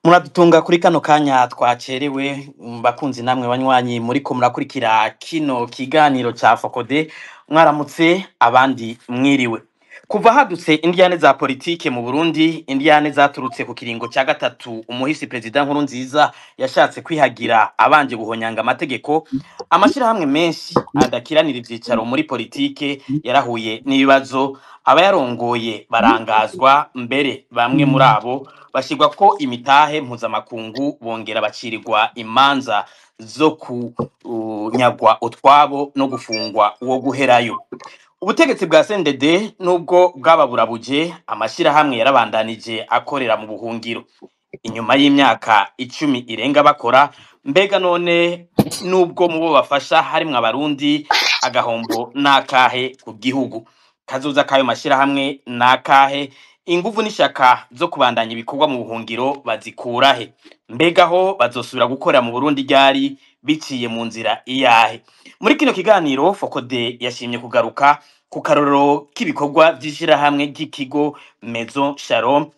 Muradutunga kuri kano kanya twacerewe bakunzi namwe banywanyi muriko murakurikira kino kiganiro ca Fokode mwaramutse abandi mwiriwe. Kuva hadutse indiyane za politike mu Burundi, indiyane zaturutse ku kiringo ca gatatu umuhisi Perezida Nkurunziza yashatse kwihagira abanje guhonyanga amategeko, amashirahamwe menshi adakiranira ivyicaro muri politike yarahuye n'ibibazo, abayarongoye barangazwa, mbere bamwe muri abo bashirwa ko imitahe mpuzamakungu bongera bacirirwa imanza zo kunyagwa utwabo no gufungwa uwo guherayo. Ubutegetsi bwa CNDD nubwo bwababurabuje, amashirahamwe yarabandanije akorera mu buhungiro. Inyuma y'imyaka 10 irenga bakora, mbega none nubwo mubo bafasha harimwe abarundi, agahombo nakahe ku gihugu? Kazoza kayo mashirahamwe nakahe? Inguvu n'ishaka zo kubandanya ibikorwa mu buhungiro bazikurahe? Mbega ho bazosubira gukorera mu Burundi ryari biciye mu nzira iyahe? Muri kino kiganiro Fokode yashimye kugaruka ku karorero k'ibikorwa vy'ishirahamwe ry'ikigo Maison Shalom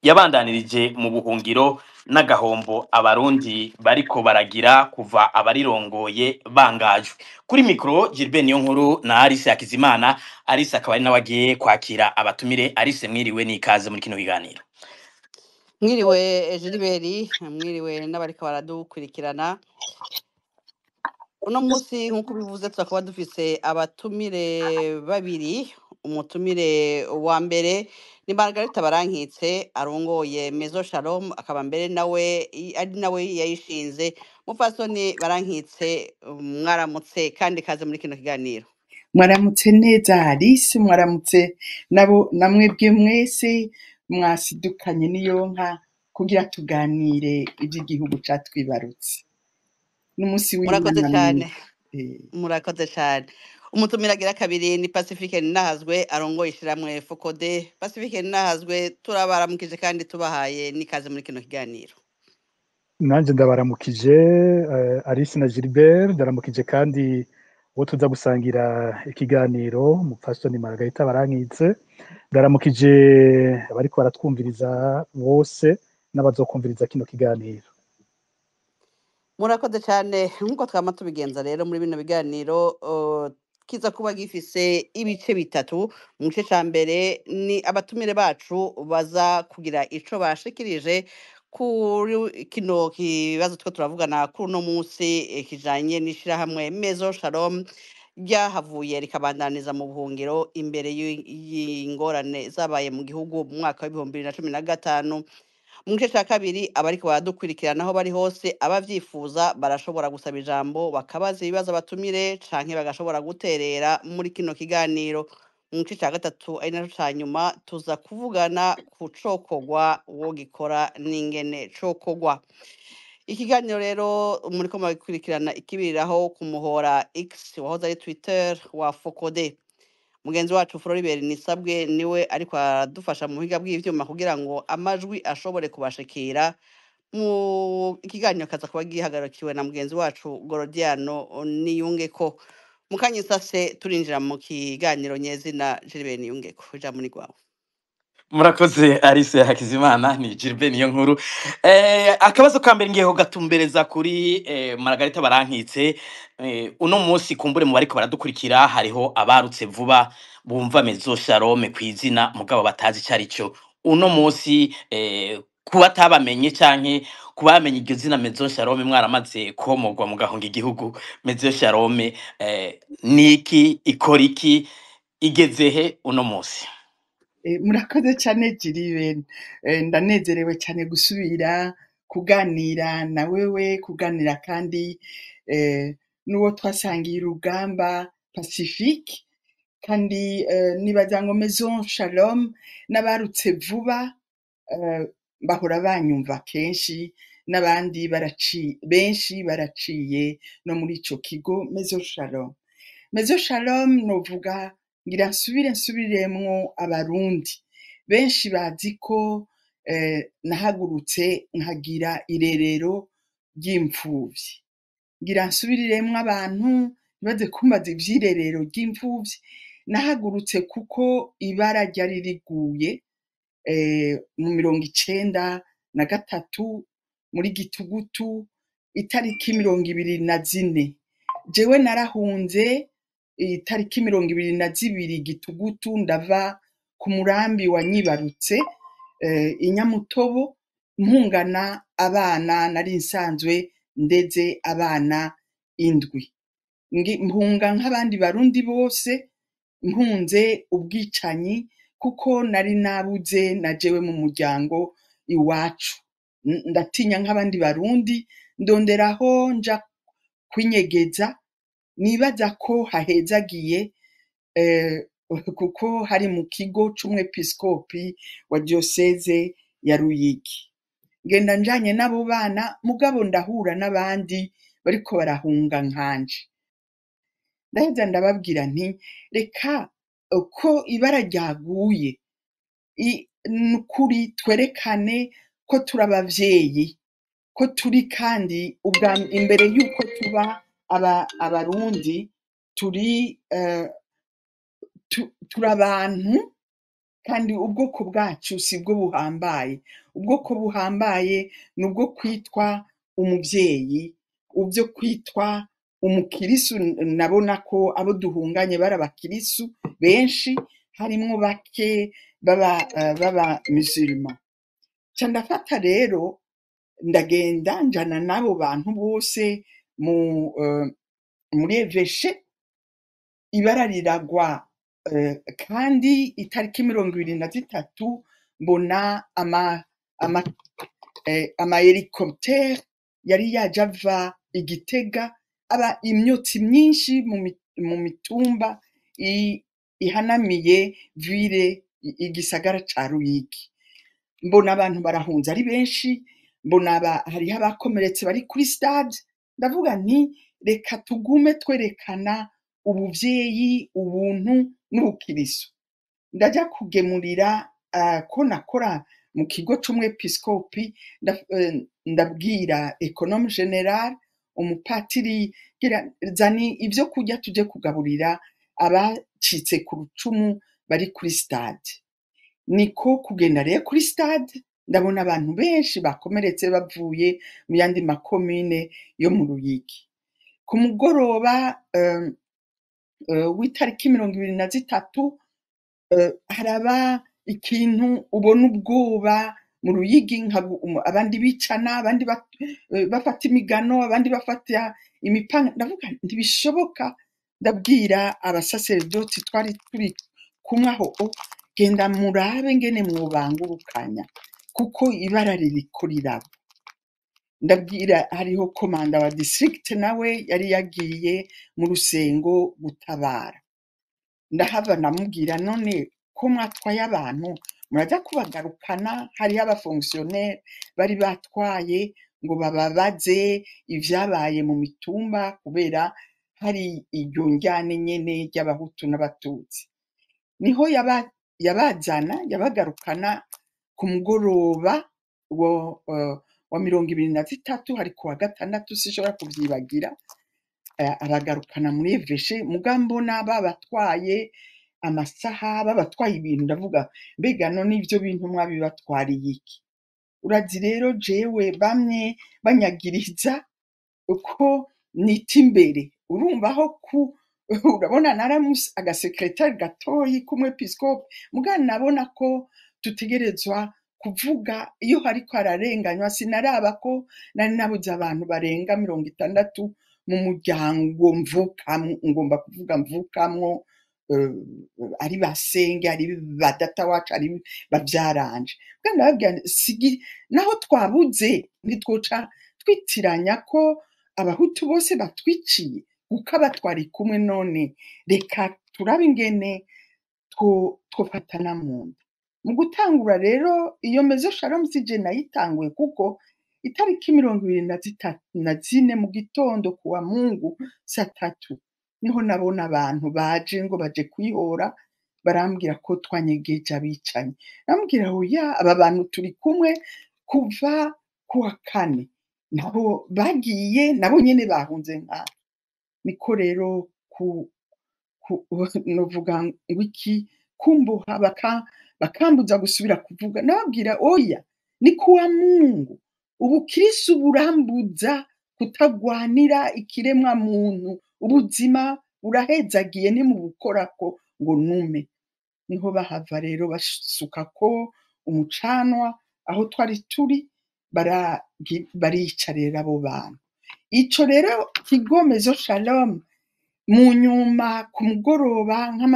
yabandanirije mu buhungiro n'agahombo abarundi bariko baragira kuva abarirongoye bangajwe. Kuri mikro Gilbert Niyonkuru na Alice Hakizimana. Alice akaba ari nawagiye kwakira abatumire. Alice mwiriwe n'ikaze muri kino kiganiro. Mwiriwe Gilbert, mwiriwe n'abariko baradukurikirana. Uno musi nkuko bivuze tuzakaba dufise abatumire babiri. Umutumire wa mbere ni Margarita Barankitse arongoye Maison Shalom, akaba mbere nawe ari nawe yayishinze. Mupfasoni Barankitse, mwaramutse kandi kaze muri kino kiganiro. Mwaramutse neza Alice, mwaramutse nabo namwebwe mwese mwasidukanye niyonka kugira tuganire iby'igihugu catwibarutse. N'umusi Murakoze cyane. Murakoze cyane. Umutumira agira kabiri ni Pacifique Ninahazwe arongoye ishiramwe Fokode. Pacifique Ninahazwe turabaramukije kandi tubahaye n'ikaze muri kino kiganiro. Nanje ndabaramukije Alice na Gilbert, ndaramukije kandi uwo tuza gusangira ikiganiro Mupfasoni Margarita Barankitse, ndaramukije abariko baratwumviriza bose n'abazokumviriza kino kiganiro. Murakoze cyane. Nkuko twama tubigenza rero muri bino biganiro kiza kuba gifise ibice bitatu. Mu gice ca mbere ni abatumire bacu baza kugira ico bashikirije kuri kino kibazo two turavugana kuri uno musi kijanye n'ishirahamwe Maison Shalom ryahavuye rikabandaniza mu buhungiro imbere y'ingorane zabaye mu gihugu mu mwaka wa 2015. Mu gice ca kabiri abariko baradukurikirana aho bari hose abavyifuza barashobora gusaba ijambo bakabaza ibibazo abatumire canke bagashobora guterera muri kino kiganiro. Mu gice ca gatatu ari naco ca nyuma tuza kuvugana ku cokorwa uwo gikora n'ingene cokorwa. Ikiganiro rero muriko muragikurikirana ikibiriraho ku muhora X wahoze ari Twitter wa Fokode. Mugenzi wacu Floribert Nisabwe niwe ariko aradufasha mu buhiga bw'ivyuma kugira ngo amajwi ashobore kubashikira. Mu ikiganiro kaza kuba gihagarikiwe na mugenzi wacu Gorodiano Niyungeko. Mukanya sase turinjira mu kiganiro nyezina Gilbert Niyungeko. Ijambo ni gwawe. Murakoze Alice Hakizimana, ni Gilbert Niyonkuru. Akabazo ka mbere ngiye gatumbereza kuri Margarita Barankitse. Uno musi kumbure mu bariko baradukurikira hariho abarutse vuba bumva Maison Shalom kwizina mugabo batazi carico. Uno musi kuba tabamenye canke kubamenye iryo zina Maison Shalom mwaramaze komogwa mu gahonga igihugu. Maison Shalom niki ikora iki igezehe uno musi? Murakoze cyane Gilbert, ndanezerewe cyane gusubira kuganira na wewe, kuganira kandi n'uwo twasangiye urugamba Pacifique, kandi nibaza ngo Maison Shalom n'abarutse vuba bahora banyumva kenshi, n'abandi benshi baraciye no muri ico kigo Maison Shalom. Maison Shalom novuga ngira nsubiremwo abarundi benshi bazi ko nahagurutse nkagira irerero ry'imfuvyi. Ngira nsubiriremwo abantu baze kumbaza ivy'irerero ry'imfuvyi. Nahagurutse kuko ibara ryari riguye mu 1990 na gatatu muri Gitugutu itariki 24. Jewe narahunze itariki 22 Gitugutu ndava ku murambi wa Nyibarutse Inyamutobo mpungana abana nari nsanzwe ndeze abana indwi. Mpunga nk'abandi barundi bose, mpunze ubwicanyi kuko nari nabuze na jewe mu muryango iwacu. Ndatinya nk'abandi barundi, ndonderaho nja kwinyegeza, nibaza ko hahezagiye kuko hari mu kigo c'umwepiskopi wa diocese ya Ruyigi. Ngenda njanye n'abo bana, mugabo ndahura n'abandi bariko barahunga nkanje. Ndaheza ndababwira nti reka ko ibara ryaguye, nukuri twerekane ko turi abavyeyi, ko turi kandi imbere yuko tuba abarundi turi abantu, kandi ubwoko bwacu si bwo buhambaye. Ubwoko buhambaye ni ubwo kwitwa umuvyeyi, ubyo kwitwa umukirisu. Nabona ko abo duhunganye bari abakirisu benshi, harimwo bake baba musulman. Ca ndafata rero ndagenda njana n'abo bantu bose muri eveshe, ibara riragwa kandi itariki 23 mbona ama helicopter yari yaje ava Igitega, aba imyotsi myinshi mu mitumba ihanamiye ville igisagara ca Ruyigi. Mbona abantu barahunze ari benshi, mbona hariho abakomeretse bari kuri stade. Ndavuga nti reka tugume twerekana ubuvyeyi, ubuntu n'ubukirisu. Ndaja kugemurira ko nakora mu kigo c'umwepiskopi, ndabwira ekonome general, umupatiri, zani ivyo kurya tuje kugaburira abacitse ku rucumu bari kuri stade. Niko kugenda rero kuri stade, ndabona abantu benshi bakomeretse bavuye mu yandi makomine yo mu Ruyigi. Ku mugoroba w'itariki 23 haraba ikintu ubona ubwoba mu Ruyigi, abandi bicana, abandi bafata imigano, abandi bafata imipanga. Ndavuga ntibishoboka. Ndabwira abasaserdoti twari turi kumwe aho, genda murabe ngene mwobangurukanya kuko ibara ririko riraba. Ndabwira hariho komanda wa district nawe yari yagiye mu Rusengo gutabara. Ndahava namubwira none ko mwatwaye abantu muraja kubagarukana, hariho abafonctionnaire bari batwaye ngo bababaze ivyabaye mu mitumba kubera hari iryo njyane nyene ry'abahutu n'abatutsi. Niho yabazana yabagarukana ku mugoroba wa 23 hari kuwa gatandatu, sinshobora kuvyibagira. Abagarukana muri eveshe, mugambona babatwaye amasaha, babatwaye ibintu. Ndavuga mbega none ivyo bintu mwabibatwariye iki? Urazi rero jewe bamwe banyagiriza uko nita imbere, urumva aho urabona naramusi agasekretari gatoyi k'umwepiskopi, mugana nabona ko tutegerezwa kuvuga iyo hariko hararenganywa. Sinaraba ko nari nabuze abantu barenga 60 mu muryango mvukamwo, ngomba kuvuga mvukamwo, ari basenge, ari badata wacu, ari bavyaranje. Kandi nababwira sigi naho twabuze ntitwoca twitiranya ko abahutu bose batwiciye kuko abatwari kumwe. None reka turabe ingene twofatana mu nda. Mu gutangura rero iyo mezo Shalom sije nayitanguye kuko itariki 24 mu gitondo kuwa Mungu saa 3 niho nabona abantu baje ngo baje kwihora, barambwira ko twanyegeje abicanye. Nambwira oya, aba bantu turi kumwe kuva kuwa kane, nabo bagiye, nabo nyene bahunze nka. Niko rero novuga ngo iki kumbuha bakambuza gusubira kuvuga. Nababwira oya, ni kuwa Mungu. Ubukristo burambuza kutagwanira ikiremwa muntu, ubuzima burahezagiye nimubukorako ngo nume. Niho bahava rero basukako umucanwa aho twari turi, bariyicarira abo bantu. Ico rero kigo Maison Shalom mu nyuma ku mugoroba nko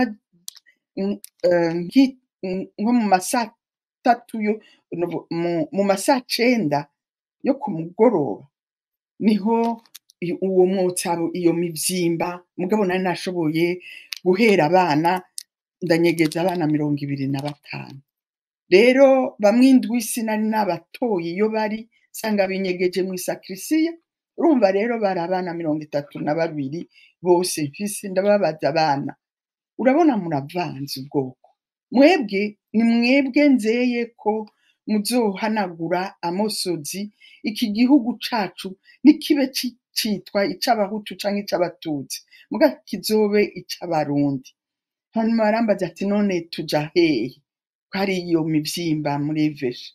mu masaa tatu mu masaa 9 yo ku mugoroba niho uwo mwotsi iyo mivyimba, mugabo nari nashoboye guhera abana, ndanyegeza abana 25. Rero bamwe indwi sinari nabatoye iyo bari, sanga binyegeje mu isakrisiya. Urumva rero bari abana 32 bose mfise. Ndababaza abana, urabona muravanze ubwoko, mwebwe ni mwebwe nzeye ko muzohanagura amosozi, iki gihugu cacu nikibe citwa ic'abahutu canke ic'abatutsi, muga kizobe ic'abarundi. Hanyuma barambaza ati none tuja hehe? Hari iyo mivyimba muri Eveshe.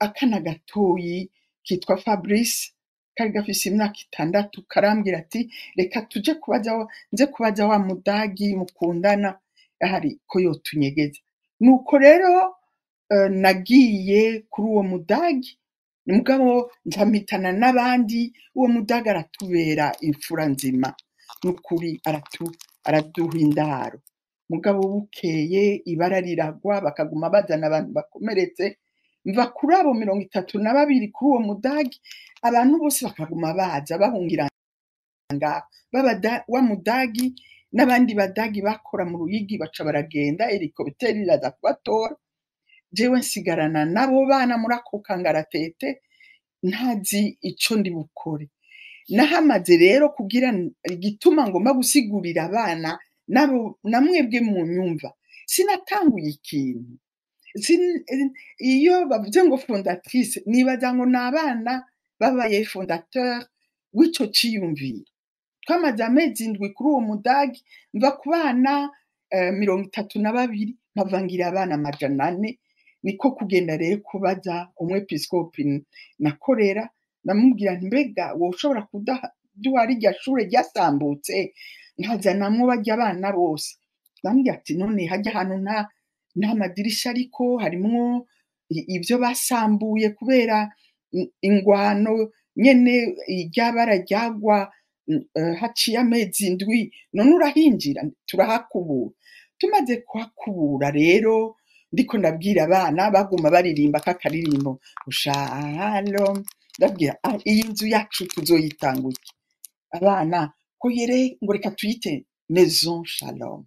Akana gatoyi kitwa Fabrice kari gafise imyaka 6 karambwira ati reka tuje kubaza wa mudagi mukundana ahari ko yotunyegeza. Nuko rero nagiye kuri uwo mudagi, mugabo nzamitana n'abandi. Uwo mudagi aratubera imfura nzima, nukuri araduha indaro. Mugabo bukeye ibara riragwa, bakaguma bazana abantu bakomeretse. Mva kuri abo 32 kuri uwo mudagi, abantu bose bakaguma baza bahungira wa mudagi. N'abandi badagi bakora mu Ruyigi baca baragenda, helikopteri iraza kubatora. Jewe nsigarana nabo bana muri ako kangaratete, ntazi ico ndi bukore. Nahamaze rero kugira igituma ngomba gusigurira abana nabo namwebwe mu nyumva. Sinatanguye ikintu. Iyo bavuze ngo fondatrice, nibaza ngo n'abana babaye fondateur w'ico ciyumviro. Twamaze amezi 7 kuri uwo mudagi, mva ku bana 32 mpavangira abana 400. Niko kugenda rero kubaza umwepiskopi nakorera, namubwira nti mbega woshobora kuduha rya shure ryasambutse nkazanamwo barya abana bose. Bambwira ati none hajya ahantu nta madirisha ariko harimwo ibyo basambuye kubera ingwano nyene, iryabara ryagwa haciye amezi 7, none urahinjira? Turahakubura. Tumaze kuhakubura rero ndiko ndabwira abana, baguma baririmba kakaririmbo Shalom. Ndabwira iyi nzu yacu tuzoyitanguye. Abana ko yere ngo reka tuyite Maison Shalom.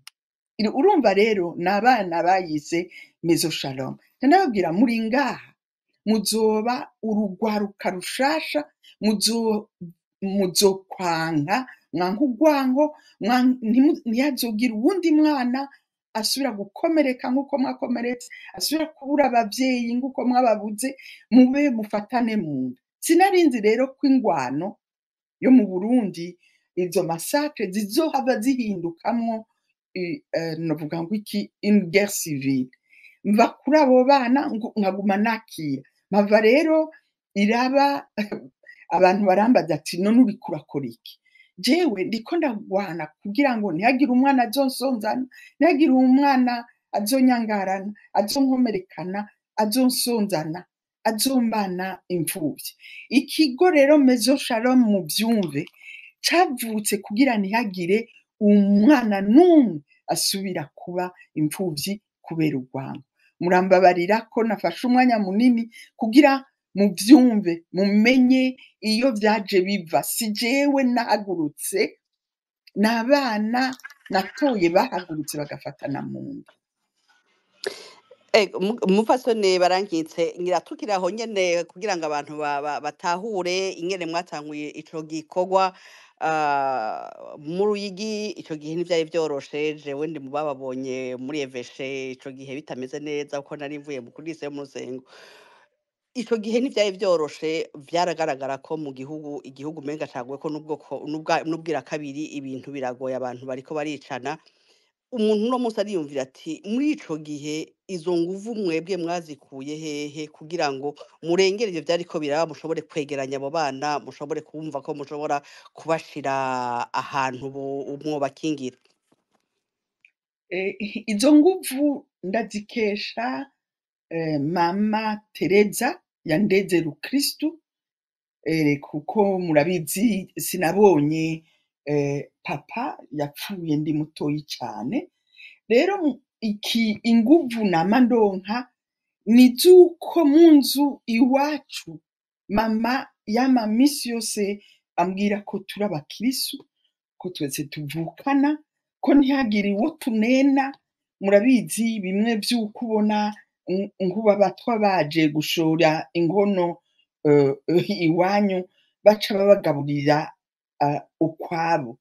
Urumva rero n'abana bayise Maison Shalom. Ndababwira muri ngaha muzoba urugwaruka rushasha, muzokwanka mwanka urwango, ntiyazogira uwundi mwana asubira gukomereka nk'uko mwakomeretse, asubira kubura abavyeyi nk'uko mwababuze, mube mufatane mu nda. Sinarinzi rero ko ingwano yo mu Burundi, izo massacre zizohava zihindukamwo novuga ngo iki une guerre civile. Mva kuri abo bana nkaguma nakira. Mava rero iraba abantu barambaza ati none uri kurakora iki? Jewe ndiko ndagwana kugira ngo ntihagire umwana azonsonzana, ntihagire umwana azonyangarana, azonkomerekana, azonsonzana, azombana imfuvyi. Ikigo rero Maison Shalom mu byumve cavutse kugira ntihagire umwana n'umwe asubira kuba imfuvyi kubera urwango. Murambabarira ko nafashe umwanya munini kugira mu byumve, mumenye iyo byaje biva. Si jewe nahagurutse, n'abana natoye bahagurutse bagafatana mu nda. Umupfasoni barankitse ngira tukiri aho nyene kugira ngo abantu batahure ingene mwatanguye ico gikorwa mu Ruyigi. Ico gihe ntivyari vyoroshe, jewe ndi mu bababonye muri Eveshe ico gihe bitameze neza kuko nari mvuye mu kurise yo mu Rusengo. Ico gihe ntivyari vyoroshe, vyaragaragara ko mu igihugu umenga caguweko n'ubwira kabiri, ibintu biragoye, abantu bariko baricana. umuntu uno munsi ariyumvira ati muri ico gihe izo nguvu mwebwe mwazikuye hehe kugira ngo murengere ivyo vyariko biraba, mushobore kwegeranya abo bana, mushobore kumva ko mushobora kubashira ahantu mwobakingira? Izo nguvu ndazikesha mama Tereza yandeze rukristu, kuko murabizi sinabonye papa yapfuye ndi mutoyi cane. Rero inguvu nama ndonka ni zuko mu nzu iwacu mama yama misi yose ambwira ko turi abakirisu, ko twese tuvukana, ko ntihagire uwo tunena. Murabizi bimwe vy'uko ubona nkuba batwa baje gushora inkono iwanyu baca babagaburira ukwabo.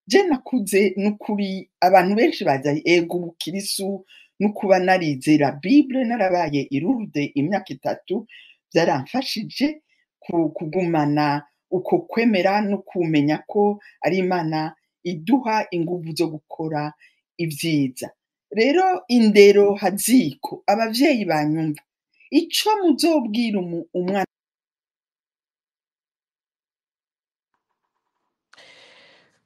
Je nakuze n'ukuri abantu benshi baza ego ubukirisu n'ukuba narizera Bible, narabaye i Lourdes imyaka 3 vyaramfashije kugumana uko kwemera no kumenya ko ari Imana iduha inguvu zo gukora ivyiza. Rero indero haziko, abavyeyi banyumva, ico muzobwira umwana.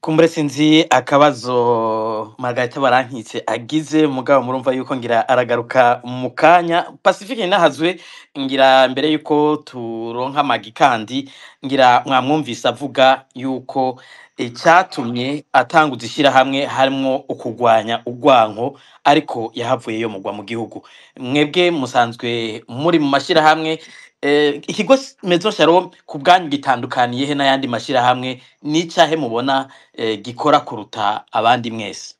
Kumbure sinzi akabazo Margarita Barankitse agize, mugabo murumva yuko ngira aragaruka mu kanya. Pacifique nahazwe ngira mbere yuko turonka amagi kandi ngira mwamwumvise avuga yuko icyatumye atanguza ishyirahamwe harimo ukugwanya urwanko, ariko yahavuye yo mugwa mu gihugu. Mwebwe musanzwe muri mu mashyirahamwe, ikigo Maison Shalom ku bwanyu gitandukaniye he n'ayandi mashyirahamwe? N'icahe mubona gikora kuruta abandi mwese?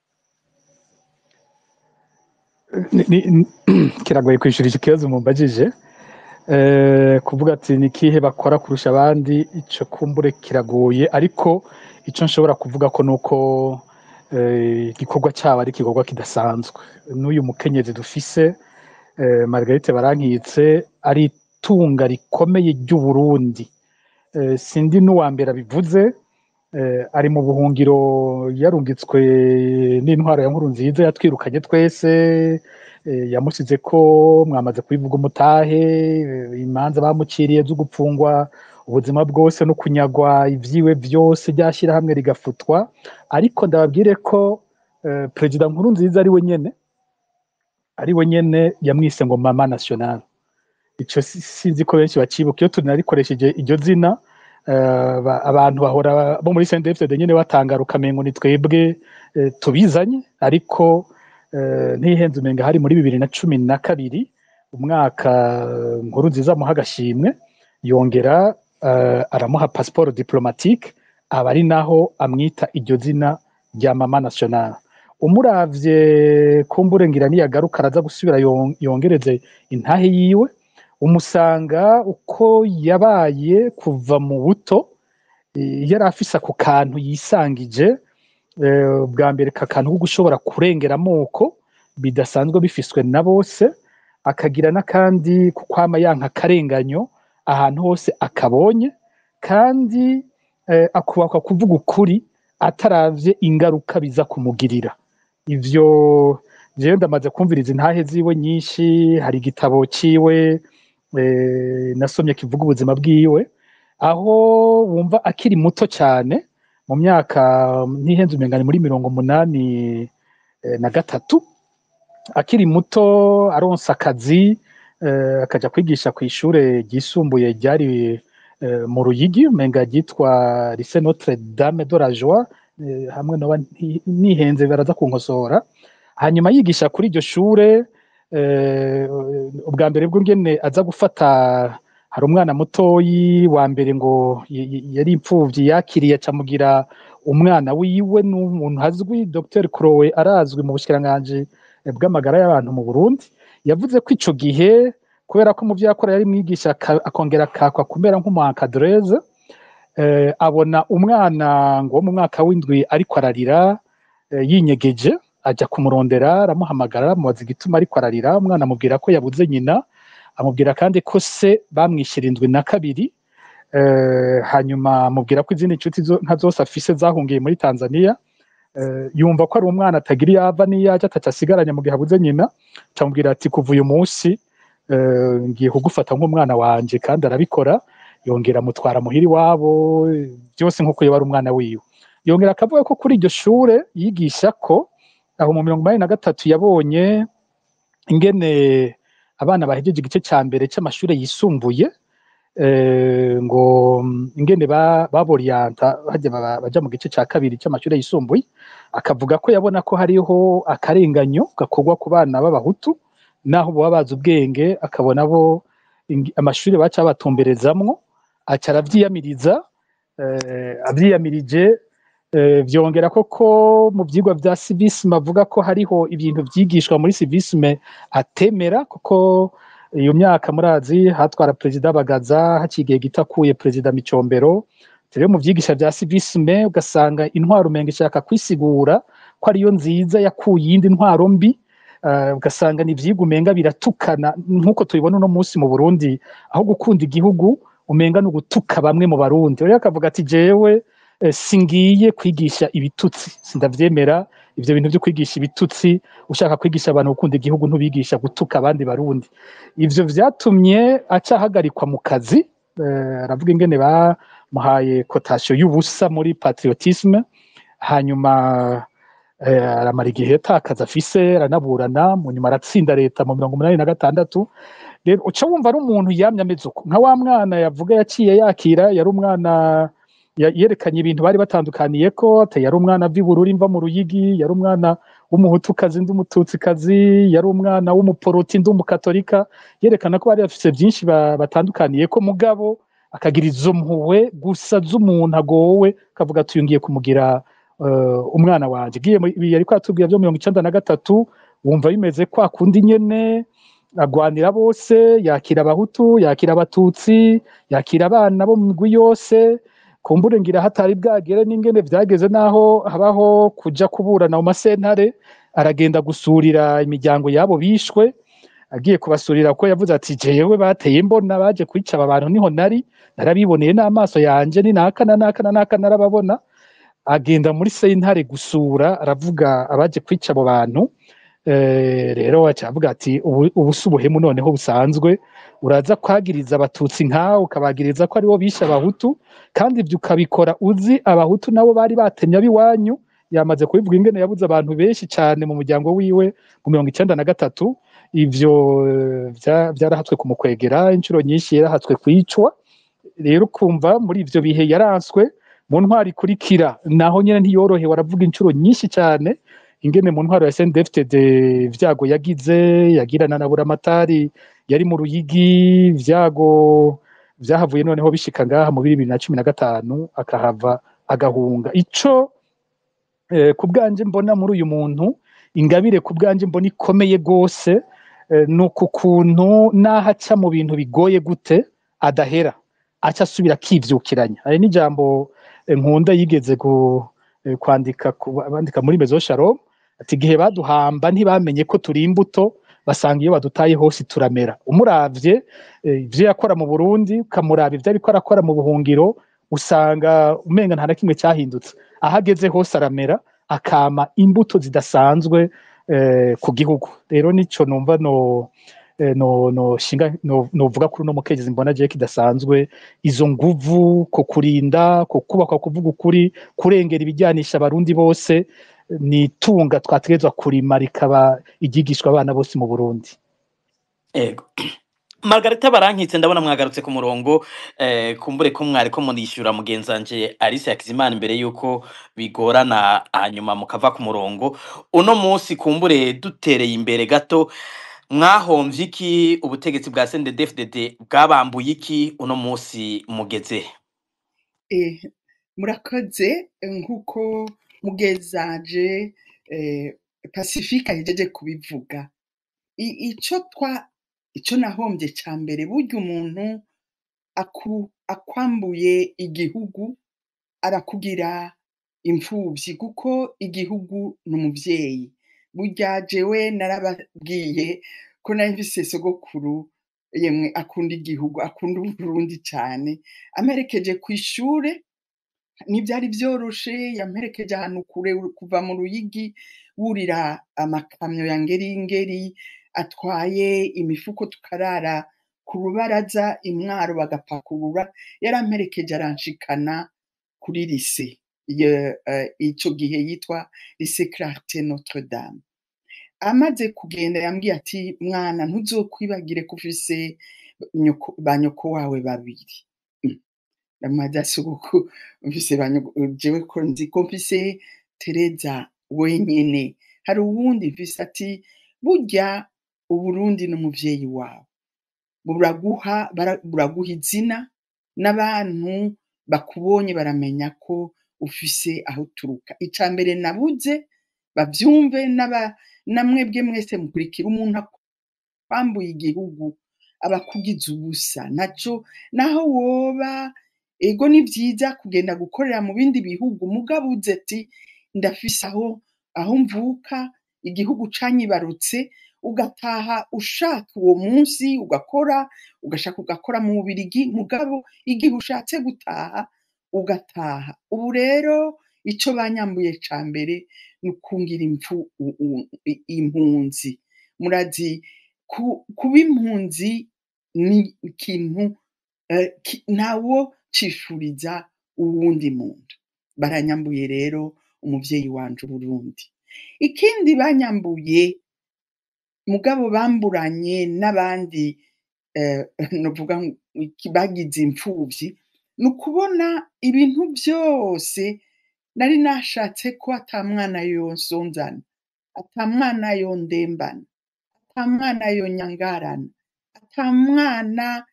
Kiragoye kwishura iki kibazo mumbajije. Kuvuga ati ni kihe bakora kurusha abandi, ico kumbure kiragoye, ariko ico nshobora kuvuga ko nuko igikorwa cyabo ari igikorwa kidasanzwe. N'uyu mukenyezi dufise Margarita Barankitse ari itunga rikomeye ry'Uburundi. Sindi n'uwa mbere abivuze, ari mu buhungiro yarungitswe n'intwaro ya Nkurunziza yatwirukanye twese, yamusize ko mwamaze kubivuga umutahe, imanza bamuciriye zo gupfungwa ubuzima bwose no kunyagwa ivyiwe byose byashira hamwe rigafutwa. Ariko ndababwire ko President Nkurunziza ari we nyene yamwise ngo Mama National. Ico sinzi ko benshi bacibuka, iyo tunarikoresheje iryo zina abantu bahora bo muri CNDD-FDD nyene batangaruka mengo ni twebwe tubizanye. Ariko ntihenze umenga hari muri 2012 umwaka Nkurunziza amuha agashimwe, yongera aramuha passeport diplomatique, aba ari naho amwita iryo zina rya Mama National. Umuravye kumbure ngira niyagaruka araza gusubira yongereze intahe yiwe, umusanga uko yabaye kuva mu buto yari afise ako kantu yisangije, bwa mbere kakantu ko gushobora kurengera amoko bidasanzwe bifiswe na bose, akagira n'akandi kukwama yanka akarenganyo ahantu hose akabonye, kandi akubaka kuvuga ukuri ataravye ingaruka biza kumugirira. Ivyo jewe ndamaze kumviriza intahe ziwe nyinshi. Hari igitabo ciwe nasomye kivuga ubuzima bwiwe, aho wumva akiri muto cyane, mu myaka ntihenze umengane muri 83, akiri muto aronsa akazi, akaja kwigisha ku ishure ryisumbuye ryari mu Ruyigi, umenga ryitwa Lycée Notre Dame de la Joie, hamwe no nihenze baraza kunkosora. Hanyuma yigisha kuri iryo shure, ubwa mbere bw'ungene aza gufata, hari umwana mutoyi wa mbere ngo yari impfuvyi yakiriye acamugira umwana wiwe, n'umuntu hazwi Dr Crowe arazwi mu bushikiranganje bw'amagara y'abantu mu Burundi. Yavuze ko ico gihe kubera ko mu vyo yakora yari mwigisha akongera akakwa kumera nk'umuencadreuse, abona umwana ngo mu mwaka w'indwi ariko ararira yinyegeje, aja kumurondera aramuhamagara aramubaza igituma ariko ararira. Umwana amubwira ko yabuze nyina, amubwira kandi ko se bamwishira 7, hanyuma amubwira ko izindi nshuti nka zose afise zahungiye muri Tanzania, yumva ko ari umwana atagira iyo ava n'iyo ajya ataca asigaranye mu gihe abuze nyina, camubwira ati kuva uyu munsi ngiye kugufata nk'umwana wanje, kandi arabikora. Yongera amutwara muhira iwabo, byose nk'uko yaba ari umwana wiwe. Yongera akavuga ko kuri iryo shure yigisha ko aho mu 1983 yabonye ingene abana bahejeje igice ca mbere c'amashure yisumbuye, ngo ingene baboriyanta baja mu gice ca kabiri c'amashure yisumbuye. Akavuga ko yabona ko hariho akarenganyo gakorwa ku bana b'abahutu, naho boba bazi ubwenge, akabona bo amashure baca batumberezamwo, aca aravyiyamiriza. Avyiyamirije, vyongera ko mu vyigwa vya civisme avuga ko hariho ibintu vyigishwa muri civisme atemera, kuko iyo myaka murazi hatwara perezida Bagaza, hacigiye gitakuye perezida Micombero. Rero mu vyigisha vya civisme ugasanga intwaro umenga ishaka kwisigura ko ariyo nziza yakuye iyindi ntwaro mbi. Ugasanga ni ivyigwa umenga biratukana, nk'uko tubibona uno munsi mu Burundi, aho gukunda igihugu umenga no gutuka bamwe mu Barundi. Rero akavuga ati jewe singiye kwigisha ibitutsi, sindavyemera ivyo bintu vyo kwigisha ibitutsi. Ushaka kwigisha abantu gukunda igihugu ntubigisha gutuka abandi Barundi. Ivyo vyatumye aca ahagarikwa mu kazi. Aravuga ingene bamuhaye kotation y'ubusa muri patriotisme, hanyuma aramara igihe atakaza afise, aranaburana, mu nyuma aratsinda leta mu 1986. Rero uca wumva ari umuntu yamye ameze uko, nka wa mwana yavuga yaciye yakira, yari umwana yerekanye ibintu bari batandukaniyeko, yari umwana vy'Ibururi mva mu Ruyigi, yari umwana w'umuhutukazi ndi umututsikazi, yari umwana w'umuporoti ndi umukatolika. Yerekana ko bari bafise vyinshi batandukaniyeko, mugabo akagira izo mpuhwe gusa z'umuntu agowe, kavuga ati uyu ngiye kumugira umwana wanje. Giye yariko atubwira vyo 1993, wumva bimeze kwa kundi nyene, agwanira bose, yakira abahutu, yakira abatutsi, yakira abana bo mu migwi yose. Kumbure ngira hatari bwagere n'ingene vyageze naho habaho kuja kuburana mu masentare, aragenda gusurira imiryango yabo bishwe. Agiye kubasurira ko yavuze ati jewe bateye mbona baje kwica aba bantu, niho narabiboneye n'amaso yanje, ni naka narababona. Agenda muri sentare gusura, aravuga abaje kwica abo bantu. Rero aca avuga ati ubu si ubuhemu noneho busanzwe, uraza kwagiriza abatutsi nkawe ukabagiriza ko aribo bishe abahutu, kandi ivyo ukabikora uzi abahutu nabo bari batemye ab'iwanyu. Yamaze kubivuga ingene yabuze abantu benshi cane mu muryango wiwe mu 1993. Ivyo vyarahatswe kumukwegera, incuro nyinshi yarahatswe kwicwa. Rero kumva muri ivyo bihe yaranswe mu ntwari ikurikira, naho nyene ntiyorohewe, aravuga incuro nyinshi cane ingene mu ntwaro ya CNDD-FDD vyago yagize, yagirana na Buramatari yari mu Ruyigi, vyago vyahavuye noneho bishika ngaha mu 2015 akahava agahunga. Ico ku bwanje mbona muri uyu muntu, ingabire ku bwanje mbona ikomeye gose, nuko kuntu naho aca mu bintu bigoye gute adahera, aca asubira akivyukiranya. Hari n'ijambo nkunda yigeze kwandika bandika muri Maison Shalom, ati igihe baduhamba ntibamenye ko turi imbuto, basanga iyo badutaye hose turamera. Umuravye ivyo yakora mu Burundi, ukamuraba ivyo ariko arakora mu buhungiro, usanga umenga nta na kimwe cyahindutse. Ahageze hose aramera, akama imbuto zidasanzwe ku gihugu. Rero nico numva novuga kuri uno mukenyezi mbona je kidasanzwe, izo nguvu ko kurinda, ko kubaka, kuvuga ukuri, kurengera ibijyanisha abarundi bose, ni tunga twategezwa kurima rikaba igigishwa abana bose mu Burundi. Ego. Margarita Barankitse, ndabona mwagarutse ku murongo. Kumbure ko mwariko munishyura mugenzanje Alice Hakizimana imbere yuko bigorana hanyuma mukava ku murongo. Uno munsi kumbure dutereye imbere gato, mwahomvye iki? Ubutegetsi bwa CNDD-FDD bwabambuye iki? Uno munsi mugeze murakoze. Nkuko mugezaje Pacifique ahejeje kubivuga, ico nahombye ca mbere, burya umuntu akwambuye igihugu arakugira imfuvyi, kuko igihugu n'umuvyeyi. Burya jewe narababwiye ko nari mfise sogokuru yemwe akunda igihugu, akunda Uburundi cane. Amerekeje kw'ishure, ntibyari byoroshe, yamperekeje ahantu kure kuva mu Ruyigi wurira amakamyo ya ngeringeri atwaye imifuko tukarara ku rubaraza imwaro bagapakurura, yaramperekeje aranshikana kuri lise ico gihe yitwa Lycée Clarté Notre Dame. Amaze kugenda yambwiye ati mwana ntuzokwibagire ko ufise ba nyoko wawe babiri. Ndamaze suku mfise jewe ko nzi ko mfise Tereza wenyene, hari uwundi mfise ati burya Uburundi n'umuvyeyi wawe, buraguha izina, n'abantu bakubonye baramenya ko ufise aho uturuka. Ica mbere nabuze bavyumve namwebwe mwese mukurikira, umuntu akwambuye igihugu aba akugize ubusa. Naho woba ego ni vyiza kugenda gukorera mu bindi bihugu, mugabo uze ati ndafise aho mvuka, igihugu canyibarutse, ugataha ushaka uwo munsi ugashaka ugakora mu Bubirigi, mugabo igihe ushatse gutaha ugataha. Ubu rero ico banyambuye ca mbere ni ukungira impunzi. Murazi kuba impunzi ni ikintu ntawo cifuriza uwundi muntu. Baranyambuye rero umuvyeyi wanje Uburundi. Ikindi banyambuye mugabo bamburanye n'abandi novuga bagize imfuvyi, ni ukubona ibintu vyose nari nashatse ko ata mwana yonsonzana, ata mwana yondembana, ata mwana yonyangarana, ata mwana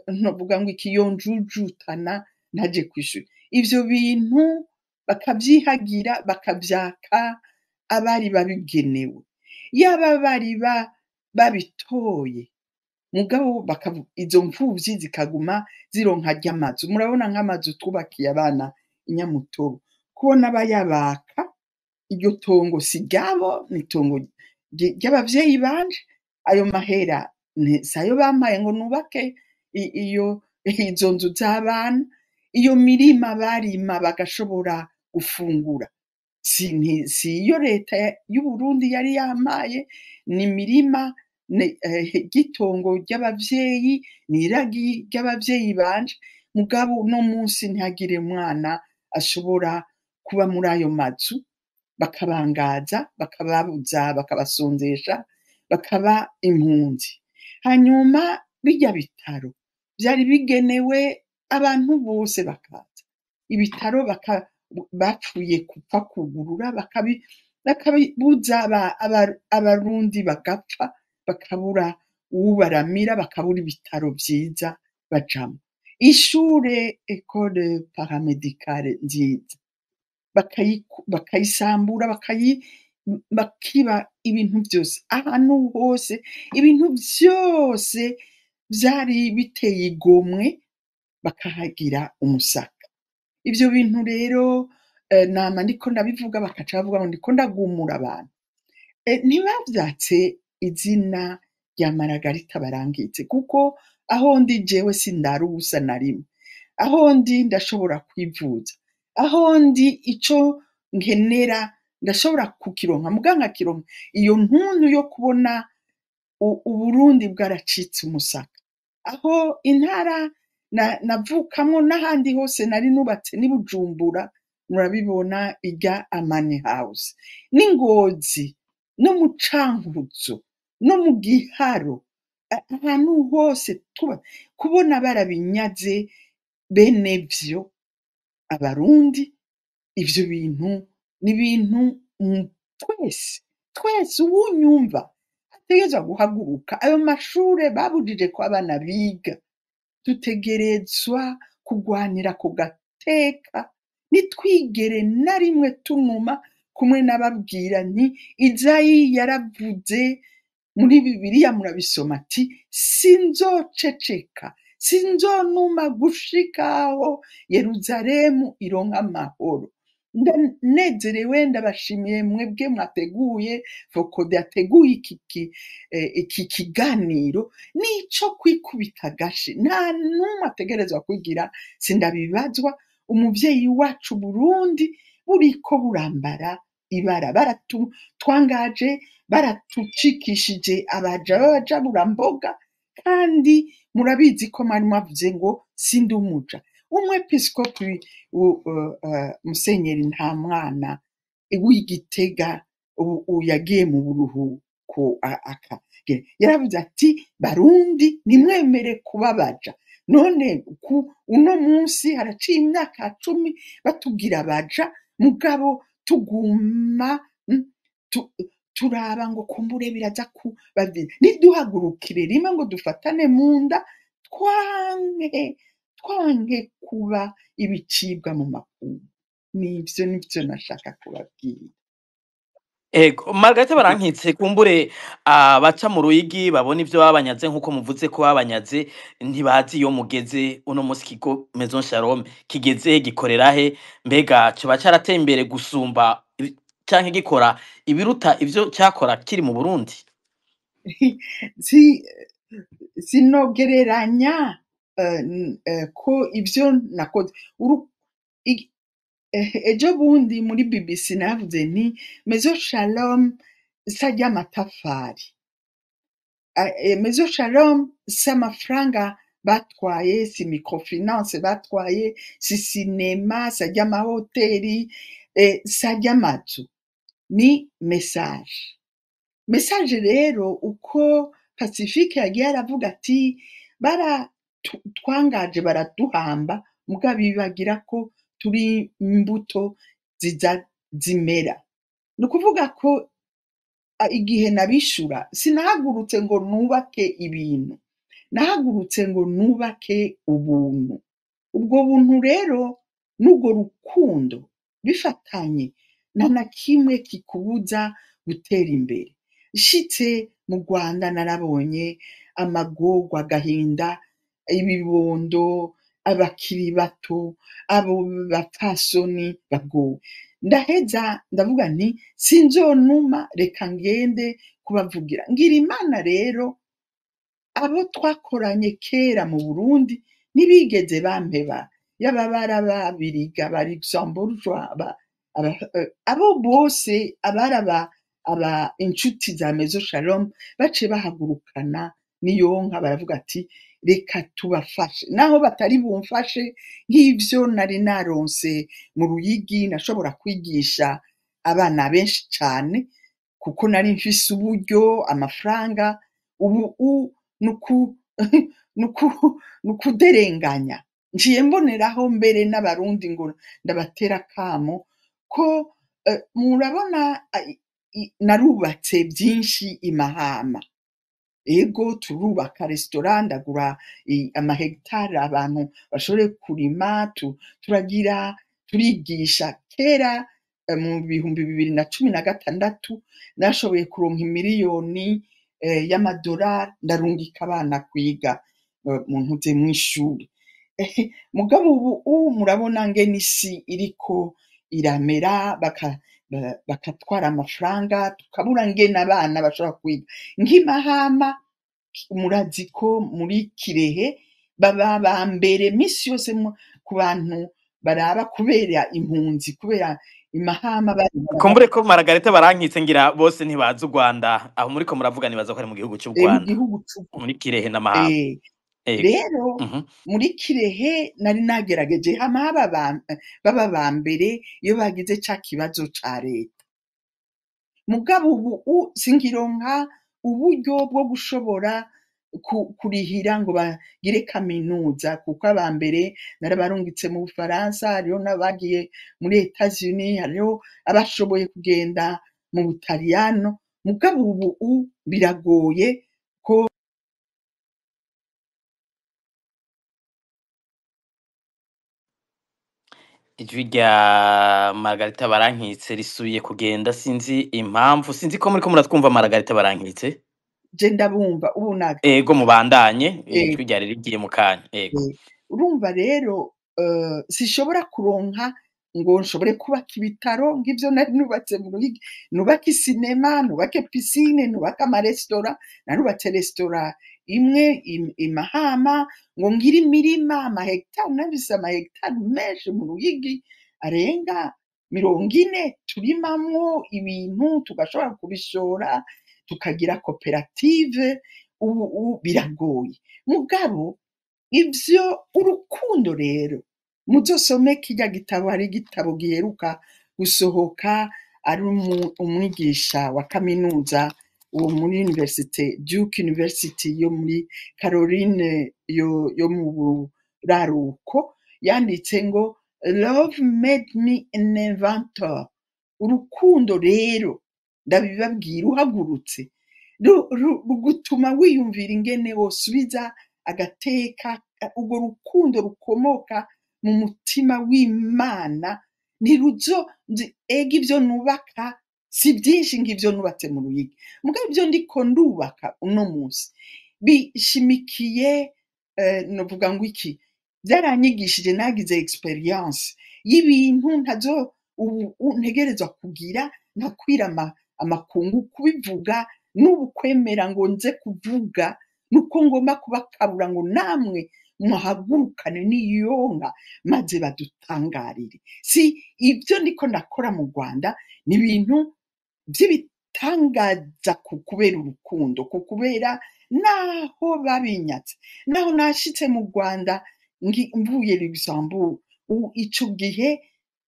novuga ngo yonjujutana ntaje kw'ishuri. Ivyo bintu bakavyihagira bakavyaka abari babigenewe, yaba bari babitoye, mugabo izo mfuvyi zikaguma zironka ry'amazu. Murabona nk'amazu twubakiye abana Inyamutobo, kubona bayabaka, iryo tongo si ryabo, ni itongo ry'abavyeyi banje. Ayo mahera sayo bampaye ngo nubake izo nzu z'abana. Iyo mirima barima bagashobora gufungura, si iyo leta y'Uburundi yari yampaye, ni imirima ry'itongo ry'abavyeyi, n'iragi ry'abavyeyi banje. Mugabo no munsi ntihagire umwana ashobora kuba muri ayo mazu, bakabangaza, bakababuza, bakabasonzesha, bakaba impunzi. Hanyuma birya bitaro vyari bigenewe abantu bose bakaza. Ibitaro bapfuye kupfa kugurura, bakabibuza abarundi bagapfa, bakabura uwubaramira, bakabura ibitaro vyiza bajamwo. Ishure Ecole Paramédicale nziza bakayisambura, bakiba ibintu vyose, ahantu hose ibintu vyose vyari biteye igomwe, bakahagira umusaka. Ivyo bintu rero nama ndiko ndabivuga bakaca bavuga ngo ndiko ndagumura abantu. Ntibavyatse izina rya Maragarita Barangitse, kuko aho ndi jewe sindari ubusa na rimwe, aho ndi ndashobora kwivuza, aho ndi ico nkenera ndashobora kukironka, muga nkakironka. Iyo ntuntu yo kubona Uburundi bwaracitse umusaka, aho intara navukamwo n'ahandi hose nari nubatse ni Bujumbura, murabibona irya Amani House, n'Ingozi, no mu Cankuzo, no mu Giharo, ahantu hose kubona barabinyaze bene vyo abarundi. Ivyo bintu ni ibintu twese uwunyumva ategerezwa guhaguruka. Ayo mashure babujije ko abana biga, dutegerezwa kugwanira ku gateka, nitwigere na rimwe tunuma. Kumwe nababwira nti Izayi yaravuze muri Bibiliya, murabisoma, ati sinzoceceka, sinzonuma gushikaho Yeruzalemu ironka amahoro. Ndanezerewe, ndabashimiye mwebwe mwateguye Fokode yateguye iki kiganiro, nico kwikubita agashi. Nta numwe ategerezwa kugira sindabibazwa. umuvyeyi wacu Burundi buriko burambara ibara twangaje baratucikishije abaja b'abajaburamboga kandi murabizi ko mwari mwavuze ngo sindi umuja umwepiskopi musenyeri Ntamwana w'Igitega yagiye mu buruhuko yaravuze ati Barundi nimwemere kubabaja none uno munsi haraciye imyaka 10 batubwira baja mugabo tuguma turaba ngo kumbure biraza kubavira niduhagurukire rimwe ngo dufatane munda twange kuba ibicibwa mu makungu nivyo nashaka kubabwira. Ego Margarita Barankitse kumbure abaca mu Ruyigi babona ivyo babanyaze nkuko muvuze ko babanyaze ntibazi iyo mugeze uno musi kigo Maison Shalom kigeze gikorera he mbega cyo bacarateye imbere gusumba canke gikora ibiruta ivyo cyakora kiri mu Burundi. Sinogereranya ko ivyo nakoze ejo bundi muri BBC navuze nti Maison Shalom sajya amatafari Maison Shalom s'amafaranga batwaye si microfinance batwaye si cinema sajya amahoteli sajya amazu ni message rero uko Pacifique yagiye aravuga ati twangaje baraduhamba mugabo bibagira ko turi imbuto zimera ni ukuvuga ko igihe nabishura sinahagurutse ngo nubake ibintu nahagurutse ngo nubake ubuntu ubwo buntu rero n'ubwo rukundo bifatanye na kimwe kikubuza gutera imbere ishitse mu Rwanda narabonye amagorwa agahinda ibibondo abakiri bato abo bapfasoni bagowe ndaheza ndavuga nti sinzonuma reka ngende kubavugira ngira Imana rero abo twakoranye kera mu Burundi nibigeze bampeba yaba barababiriga bari Luxembourgeois abo bose abaraba inshuti za Maison Shalom bace bahagurukana niyonka baravuga ati reka tubafashe naho batari bumfashe nk'ivyo nari naronse mu Ruyigi nashobora kwigisha abana benshi cyane kuko nari mfise uburyo amafaranga ubu nukuderenganya njiye mboneraho mbere n'abarundi ngo ndabatera kamo ko murabona narubatse byinshi imahama ego turubaka restaurant ndagura amahegitari abantu bashobore kurima turigisha kera mu 2016 nashoboye kuronka miliyoni y'amadolari ndarungika abana kwiga mu ntuze mu ishuri mugabo ubu murabona ngene isi iriko iramera bakatwara amafaranga tukabura ngene abana bashobora kwiga nk'imahama murazi ko muri Kirehe baba bambere misi yose ku bantu baraba kubera impunzi kubera imahama kumbure ko Margarita Barankitse ngira bose ntibaza u Rwanda aho muri ko muravuga nibaza ko ari mu gihugu cy'u Rwanda muri Kirehe na mahama rero muri Kirehe nari nagerageje hama baba bambere iyo bagize ca kibazo ca leta mugabo ubu singironka uburyo bwo gushobora kurihira ngo bagire kaminuza kuko abambere narabarungitse mu Bufaransa hariho n'abagiye muri Etats-Unis hariho abashoboye kugenda mu Butaliyano mugabo ubu biragoye ko ijwi rya Margarita Barankitse risubiye kugenda sinzi impamvu sinzi ko muri ko muratwumva Margarita Barankitse je ndabumva ubu naka ego mubandanye ijwi rya rigiye mu kanya ego urumva rero sishobora kuronka ngo nshobore kubaka ibitaro ngivyo nari nubatse mu Ruyigi nubake cinema nubake piscine nubake amaresitora narubatse resitora imwe imahama ngo ngire imirima amahegitari nabise amahegitari menshi mu Ruyigi arenga 40 turimamwo ibintu tugashobora kubishora tukagira koperative. Ubu biragoye mugabo ivyo urukundo rero muzosome kirya gitabo, hari igitabo giheruka gusohoka ari umwigisha wa kaminuza uwo muri Duke University yo muri Caroline yo mu buraruko, yanditse ngo Love made me an inventor. Urukundo rero ndabibabwira uhagurutse rugutuma wiyumvira ingene wosubiza agateka. Urwo rukundo rukomoka mu mutima w'Imana ntiruzo ega ivyo nubaka si byinshi ng'ivyo nubatse mu Ruyigi, mugabo ivyo ndiko ndubaka uno munsi bishimikiye novuga ngo iki, byaranyigishije nagize experience y'ibintu ntazo ntegerezwa kugira ntakwira amakungu kubivuga n'ubu kwemera ngo nze kuvuga nuko ngomba kubakabura ngo namwe muhagurukane n'iyonka maze badutangarire. Si ibyo ndiko ndakora mu Rwanda ni ibintu by'ibitangaza kubera urukundo, kubera naho babinyatse, naho nashitse mu Rwanda mvuye Luxembourg ico gihe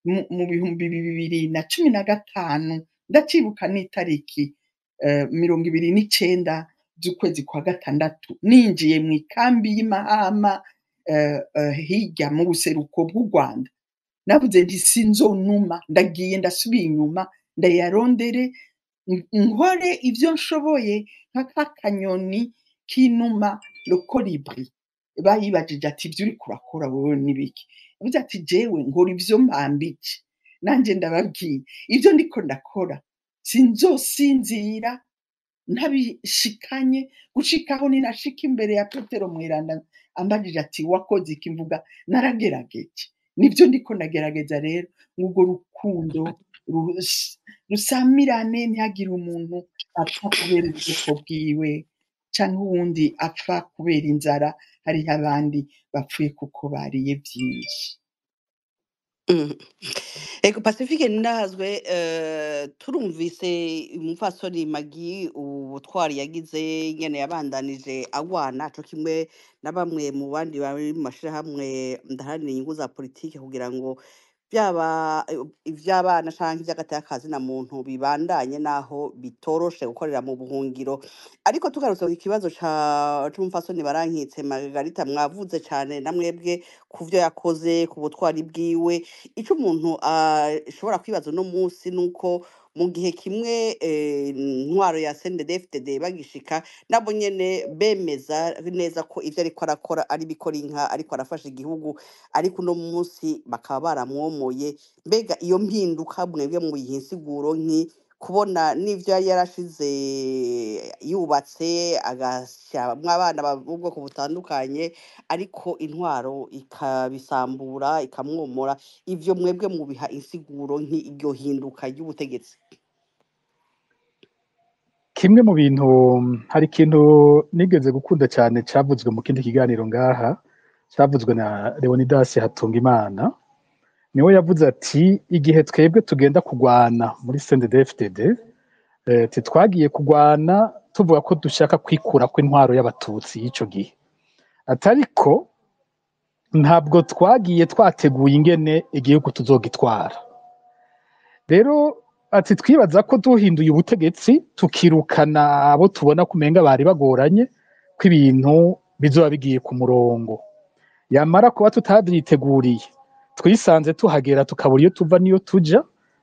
mu 2015 ndacibuka n'itariki 29 z'ukwezi kwa gatandatu ninjiye mu ikambi y'Imahama hirya mu buseruko bw'u Rwanda. Navuze nti sinzonuma, ndagiye ndasubiye inyuma ndayarondere nkore ivyo nshoboye nk'akanyoni k'inuma le colibri. Bayibajije ati ivyo uri kurakora wowe nibiki? Yavuze ati jewe nkora ivyo mpambije. Nanje ndababwiye ivyo ndiko ndakora sinzosinzira ntabishikanye gushikaho ninashika imbere ya Petero Mweranda ambajije ati wakoze iki? Mvuga naragerageje. Nivyo ndiko ndagerageza rero ng'urwo rukundo rusamirane, ntihagire umuntu apfa kubera ubwoko bwiwe canke uwundi apfa kubera inzara, hariho abandi bapfuye kuko bariye vyinshi. Ego Pacifique ndahazwe turumvise umupfasoni Magi ubutwari yagize nyene yabandanije agwana co kimwe na bamwe mu bandi bari mu mashirahamwe ndaharanira inyungu za politike kugira ngo byaba ivy'abana canke ivy'agatakazi na muntu bibandanye naho bitoroshe gukorera mu buhungiro. Ariko tugarutse ku kibazo c'umupfasoni Barankitse Margarita, mwavuze cane namwebwe kuvyo yakoze ku butwari bwiwe. Ico umuntu ashobora kwibaza no munsi nuko mu gihe kimwe intwaro ya CNDD-FDD bagishika nabo nyene bemeza neza ko ivyo ariko arakora ari bikora inka, ariko arafasha igihugu, ariko uno munsi bakaba baramwomoye. Mbega iyo mpinduka mwebwe muyiha insiguro nki kubona n'ivyo yari yarashize yubatse agashyamwo abana b'ubwoko butandukanye, ariko intwaro ikabisambura ikamwomora, ivyo mwebwe mubiha insiguro nk'iryo hinduka ry'ubutegetsi? Kimwe mu bintu, hari ikintu nigeze gukunda cyane cyavuzwe mu kindi kiganiro ngaha, cyavuzwe na Leonidas Hatungimana. Niwe yavuze ati igihe twebwe tugenda kugwana muri CNDD-FDD twagiye kugwana tuvuga ko dushaka kwikura kw'intwaro y'abatutsi y'ico gihe, atariko ntabwo twagiye twateguye ingene igihugu tuzogitwara. Rero ati twibaza ko duhinduye ubutegetsi tukirukana abo tubona kumenga bari bagoranye ko ibintu bizoba bigiye ku murongo, yamara kuba tutabyiteguriye twisanze tuhagera tukabura iyo tuva niyo tuja,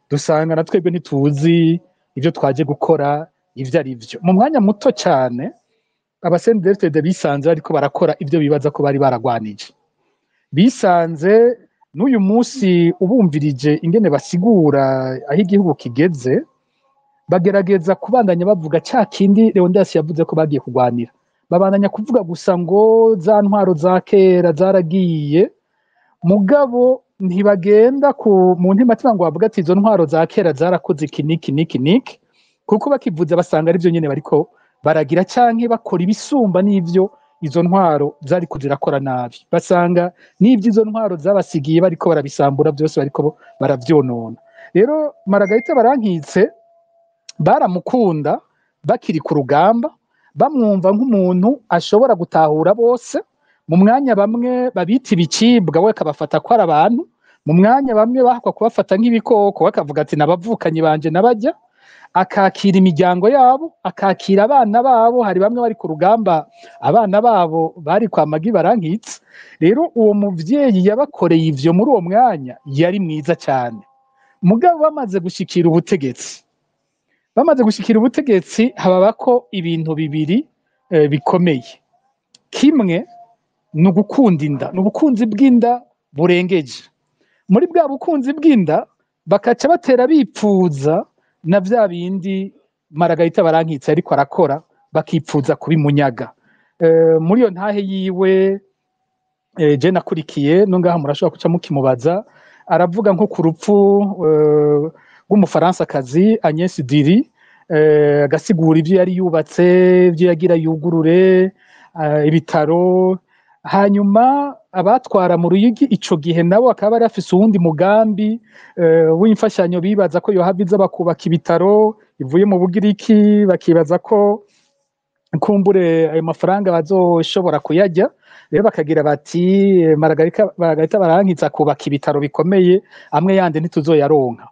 dusanga na twebwe ntituzi ivyo twaje gukora ivyo ari vyo. Mu mwanya muto cyane CNDD-FDD bisanze ariko barakora ivyo bibaza ko bari baragwanije, bisanze n'uyu munsi ubumvirije ingene basigura aho igihugu kigeze, bagerageza kubandanya bavuga cya kindi Leonidas yavuze ko bagiye kugwanira, babandanya kuvuga gusa ngo za ntwaro za kera zaragiye, mugabo ntibagenda mu ntimatima ngo bavuga ati izo ntwaro za kera zarakoze iki niki niki niki, kuko bakivuze basanga ari byo nyene bariko baragira canke bakora ibisumba n'ivyo izo ntwaro zariko zirakora nabi, basanga n'ivyo izo ntwaro zabasigiye bariko barabisambura byose bariko baravyonona. Rero Margarita Barankitse baramukunda bakiri ku rugamba, bamwumva nk'umuntu ashobora gutahura bose, mu mwanya bamwe babita ibicibwa we akabafata ko ari abantu, mu mwanya bamwe bahakwa kubafata nk'ibikoko bakavuga ati n'abavukanyi banje nabajya, akakira imiryango yabo, akakira abana babo. Hari bamwe bari ku rugamba abana babo bari kwa Magi Barankitse. Rero uwo muvyeyi yabakoreye ivyo muri uwo mwanya yari mwiza cyane. Mugabo bamaze gushikira ubutegetsi hababako ibintu bibiri bikomeye. Kimwe ni ugukunda inda, ni ubukunzi bw'inda burengeje. Muri bwa bukunzi bw'inda bakaca batera bipfuza na vya bindi Margarita Barankitse ariko arakora, bakipfuza kubimunyaga. Muri iyo ntahe yiwe je nakurikiye no ngaha murashobora kuca mukimubaza, aravuga nko ku rupfu rw'umufaransakazi Agnès Diri, agasigura ivyo yari yubatse, ivyo yagira yugurure ibitaro. Hanyuma abatwara mu Ruyigi ico gihe nabo akaba bari afise uwundi mugambi w'imfashanyo, bibaza ko yohava iza bakubaka ibitaro ivuye mu Bugiriki, bakibaza ko kumbure ayo mafaranga bazoshobora kuyajya. Rero bakagira bati Margarita Barankitse akubaka ibitaro bikomeye, amwe yandi ntituzoyaronka.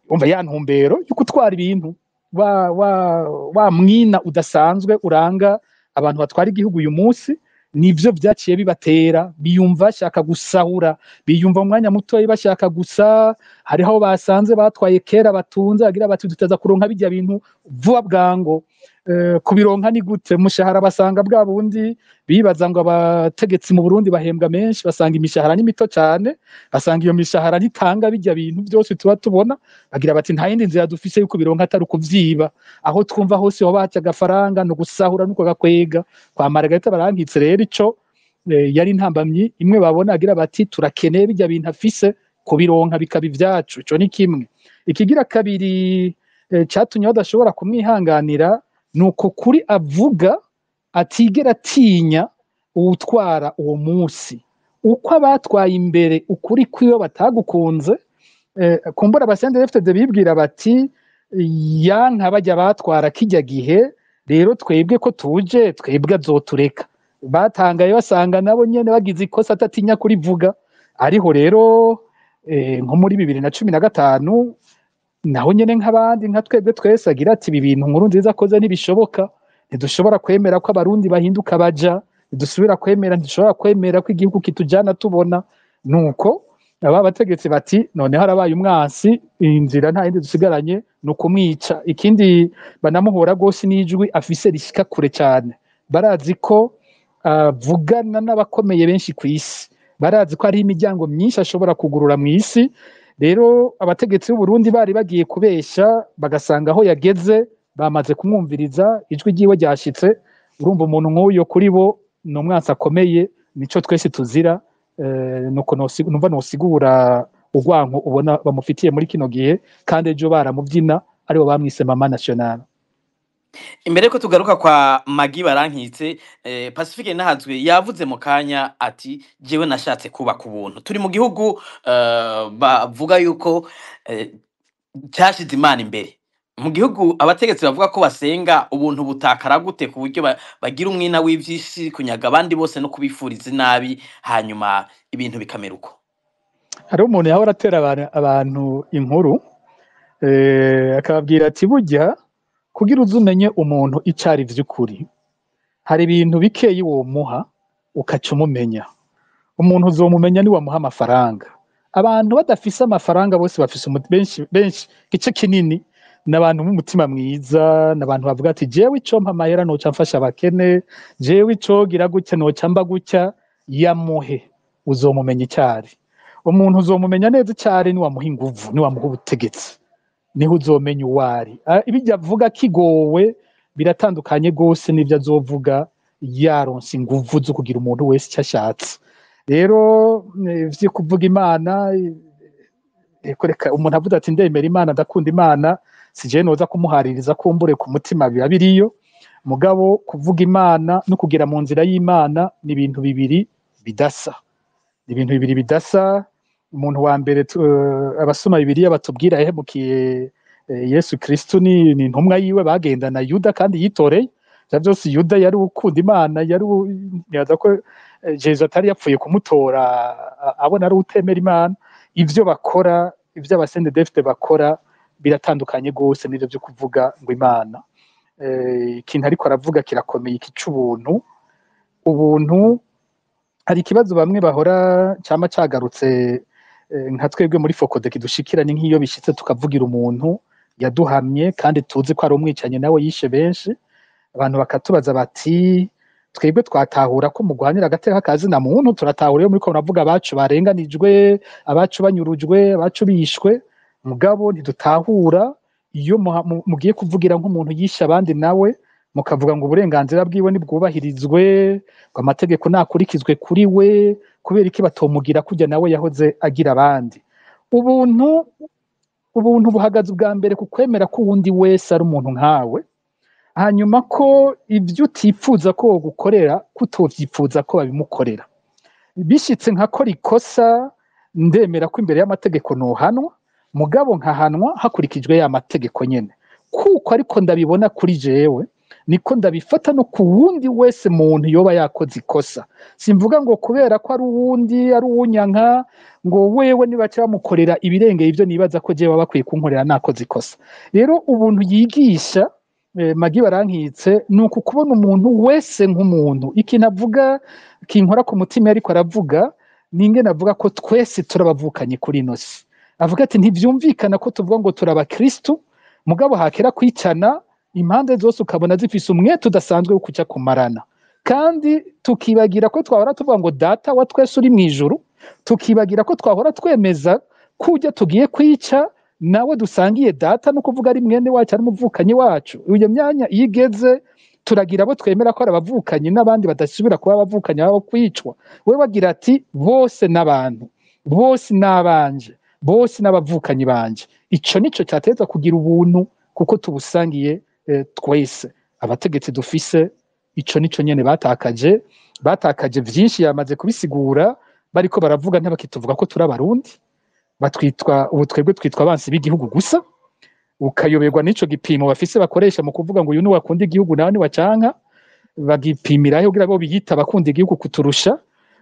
Umva ya ntumbero yo gutwara ibintu, wa mwina udasanzwe uranga abantu batwara igihugu uyu munsi, nivyo vyaciye bibatera, biyumva bashaka gusahura, biyumva umwanya mutoyi bashaka gusa. Hariho aho basanze batwaye kera batunze, agira bati dutaza kuronka bijya bintu vuba bwango. Kubironka ni gute? Umushahara basanga bwa bundi bibaza ngo abategetsi mu Burundi bahembwa menshi, basanga imishahara ni mito cyane, basanga iyo mishahara ntitanga bijya bintu byose tuba tubona. Bagira bati nta yindi nzira dufise yuko bironka atari ukuvyiba. Aho twumva hose ho baca agafaranga no gusahura nuko gakwega. Kwa Margarita Barankitse rero ico yari intambamyi imwe babona, agira bati turakeneye bijya bintu afise, kubironka bikaba ivyacu. Ico ni kimwe. Ikigira kabiri catumye badashobora kumwihanganira, nuko kuri avuga atigera atinya uwutwara uwo munsi, uko abatwaye imbere ukuri kwiyo batagukunze. Kumbura abasendefite bibwira bati yanka bajya batwara kijya gihe, rero twebwe ko tuje twebwe azotureka. Batangaye basanga nabo nyene bagize ikosa atatinya kurivuga. Ariho rero nko muri 2015 naho nyene nk'abandi nka twebwe twese agira ati ibi bintu Nkurunziza akoze ntibishoboka, ntidushobora kwemera ko abarundi bahinduka baja, ntidushobora kwemera ko igihugu kitujana tubona. Nuko aba bategetsi bati none harabaye umwansi, inzira nta yindi dusigaranye no kumwica. Ikindi banamuhora gose n'ijwi afise rishika kure cyane, barazi ko vugana n'abakomeye benshi ku isi, barazi ko hari imiryango myinshi ashobora kugurura mu isi. Rero abategetsi b'u Burundi bari bagiye kubesha, bagasanga aho yageze bamaze kumwumviriza, ijwi ryiwe ryashitse. Urumva umuntu nk'uyo kuri bo ni umwansi akomeye, nico twese tuzira. Nuko numva nosigura urwanko ubona bamufitiye muri kino gihe, kandi ejo baramubyina aribo bamwise Mama National. Imbere ko tugaruka kwa Magi Barankitse, Pacifique Nahazwe yavuze mu kanya ati jewe nashatse kuba ku buntu. Turi mu gihugu bavuga yuko cyashize Imana imbere. Mu gihugu abategetsi bavuga ko basenga ubuntu butakara gute ku buryo bagira umwina w'ivyisi, kunyaga abandi bose no kubifuriza nabi, hanyuma ibintu bikamera uko. Hari umuntu yahora atera abantu inkuru, akababwira ati burya kugira uzumenye umuntu icari vy'ukuri, hari ibintu bikeyi womuha ukaca umumenya. Umuntu uzomumenya ni wamuha amafaranga. Abantu badafise amafaranga bose bafise benshi gice kinini n'abantu b'umutima mwiza, n'abantu bavuga ati jewe ico mpa amahera noca mfasha abakene, jewe ico gira gutya noca mba gutya. Yamuhe, uzomumenya icari. Umuntu uzomumenya neza icari ni wamuha inguvu, ni wamuha ubutegetsi, niho uzomenya uwari. Ibijya avuga kigowe biratandukanye gose n'ivyo azovuga yaronse inguvu zo kugira umuntu wese icyo ashatse. Rero vyo kuvuga Imana, reka umuntu avuga ati ndemera Imana, ndakunda Imana, sije noza kumuhaririza kumbure ku mutima biba biriyo. mugabo kuvuga Imana no kugera mu nzira y'Imana ni ibintu bibiri bidasa. Ni ibintu bibiri bidasa. Umuntu wa mbere abasoma Bibiliya batubwira yahemukiye Yesu Kristo ni intumwa yiwe bagendana Yuda kandi yitoreye. Byose Yuda yari ukunda Imana, yaza ko Jesu atari yapfuye kumutora abona ari utemera Imana. Ivyo bakora, ivyo abasendedefite bakora biratandukanye gose n'ivyo byo kuvuga ngo Imana. Ikintu ariko aravuga kirakomeye, iki c'ubuntu. Ubuntu hari ikibazo bamwe bahora cama cagarutse nka twebwe muri Fokode kidushikira, ni nk'iyo bishitse tukavugira umuntu yaduhamye kandi tuzi ko ari umwicanyi nawe yishe benshi, abantu bakatubaza bati twebwe twatahura ko mugwanira agateka kazina muntu, turatahura iyo muriko muravuga abacu barenganijwe, abacu banyurujwe, abacu bishwe, mugabo ntidutahura iyo mugiye kuvugira nk'umuntu yishe abandi nawe mukavuga ngo uburenganzira bwiwe nibwubahirizwe, ngo amategeko nakurikizwe kuri we, kubera iki batomugira kujya nawe yahoze agira abandi. Ubuntu buhagaze ubwa mbere ku kwemera ko uwundi wese ari umuntu nkawe, hanyuma ko ibyo utifuza ko gukorera kutovyifuza ko babimukorera. Bishitse nkakora ikosa ndemera ko imbere y'amategeko nohanwa, mugabo nkahanwa hakurikijwe ya mategeko nyene. Kuko ariko ndabibona kuri jewe niko ndabifata no ku wundi wese muntu yoba yakoze ikosa. Simvuga ngo kubera ko ari uwundi ari uwunyanka ngo wewe nibaca bamukorera ibirengeye ivyo nibaza ko jewe bakwiye kunkorera nakoze ikosa. Rero ubuntu yigisha Magi Barankitse nuko kubona umuntu wese nk'umuntu. Ikintu avuga kinkora ku mutima ariko aravuga ninge navuga ko twese turabavukanye kuri ino si. Avuga ati ntivyumvikana ko tuvuga ngo turabakristo mugabo hakera kwicana impande zose ukabona zifise umwete udasanzwe wo kuja kumarana, kandi tukibagira ko twahora tuvuga ngo data wa twese uri mwijuru, tukibagira ko twahora twemeza kujya tugiye kwica nawe dusangiye data no kuvuga ari mwene wacu ari muvukanyi wacu. Uyo myanya yigeze turagira abo twemera ko ari abavukanyi n'abandi badasubira kuba abavukanyi abo kwicwa. We bagira ati bose n'abantu, bose n'abanje, bose n'abavukanyi banje. Ico nico cyateza kugira ubuntu kuko tubusangiye twese. Abategetsi dufise ico nico nyene batakaje vyinshi yamaze kubisigura, bariko baravuga ntibakituvuga ko turi abarundi, batwitwa ubu twebwe twitwa abansi b'igihugu gusa, ukayoberwa n'ico gipimo bafise bakoresha mu kuvuga ngo uyu ni wakunda igihugu nawe ni wacanka, bagipimiraho kugira ngo biyita bakunda igihugu kuturusha,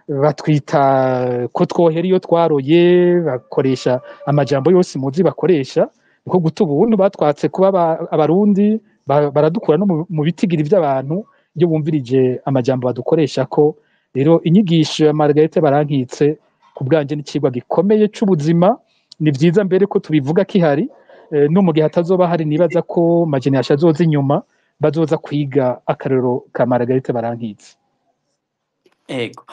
batwita ko twohera iyo twaroye, bakoresha amajambo yose muzi bakoresha. Niko guta ubuntu batwatse kuba abarundi, baradukura no mu bitigiri by'abantu iyo bumvirije amajambo badukoresha ko. Rero inyigisho ya Margarete Barankitse ku bwanje n'icigwa gikomeye c'ubuzima. Ni vyiza mbere ko tubivuga kihari, no mu gihe hatazoba hari nibaza ko majenerasiyo azoza inyuma bazoza kwiga akarero ka Margarete Barankitse. Ego.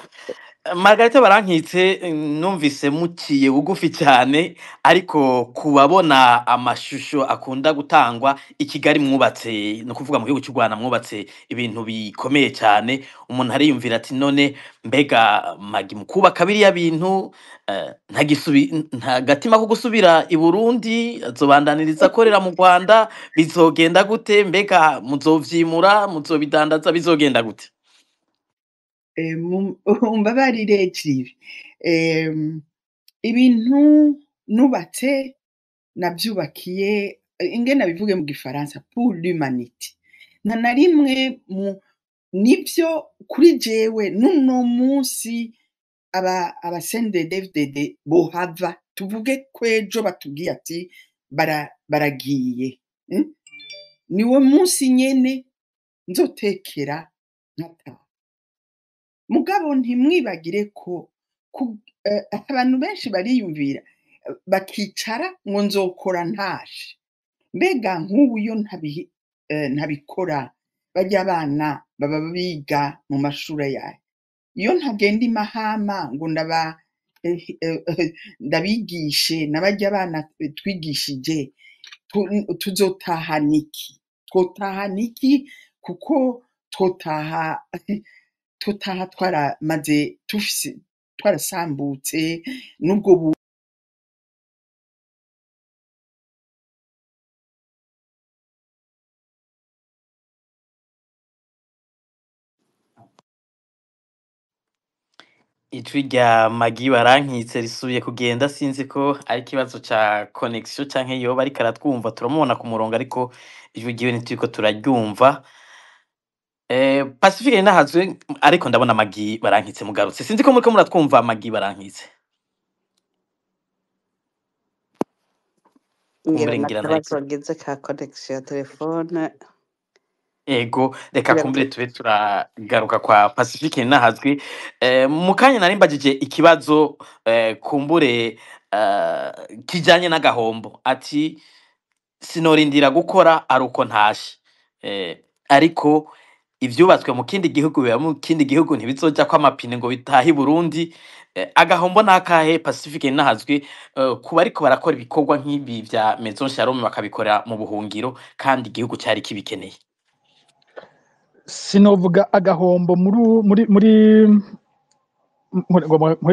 Margarete Barankitse numvise muciye bugufi cyane, ariko kubabona amashusho akunda gutangwa i Kigali mwubatse, no kuvuga mu gihugu cy'u Rwanda mwubatse ibintu bikomeye cyane. Umuntu ariyumvira ati none mbega Magi mukubaka biriya bintu nta gatima ko gusubira i Burundi, azobandaniriza akorera mu Rwanda, bizogenda gute? Mbega muzovyimura, muzobidandaza, bizogenda gute? Mumbabarire Kibi, ibintu nubatse nabyubakiye ingene nabivuge mu gifaransa pour l'humanité. Nta na rimwe nibyo kuri jewe n'uno munsi abasendedefdede bohava tuvuge kwejo batubwiye ati baragiye, niwo munsi nyene nzotekera nkataha. Mugabo ntimwibagire ko abantu benshi bariyumvira bakicara ngo nzokora ntaje. Mbega nk'ubu iyo ntabikora bajya abana baba biga mu mashuri yayo, iyo ntagenda i Mahama ngo ndabigishe n'abajya abana twigishije, tuzotahana iki? Twotahana iki? kuko twotaha twaramaze twarasambutse n'ubwo ijwi rya Magi barankitse risubiye kugenda, sinzi ko ari ikibazo ca connection canke yoba ariko aratwumva, turamubona ku murongo ariko ijwi ryiwe ntituriko turaryumva. Pacifique Ninahazwe, ariko ndabona Magi barankitse mugarutse, sinzi ko muriko muratwumva Magi barankitse. ngira Kumbure ngira nakabazo ntari wagize ka connection ya telefone ego, reka kugira kumbure tube turagaruka kwa Pacifique Ninahazwe. Mu kanya nari mbajije ikibazo kumbure kijanye n'agahombo, ati sinorindira gukora ari uko ntashe, ariko ivyubatswe mu kindi gihugu biba mu kindi gihugu, ntibizoja ko amapine ngo bitahe i Burundi. Agahombo nakahe Pacifique Ninahazwe kuba ariko barakora ibikorwa nk'ibi vya Maison Shalom bakabikora mu buhungiro kandi igihugu cyari kibikeneye? sinovuga agahombo muri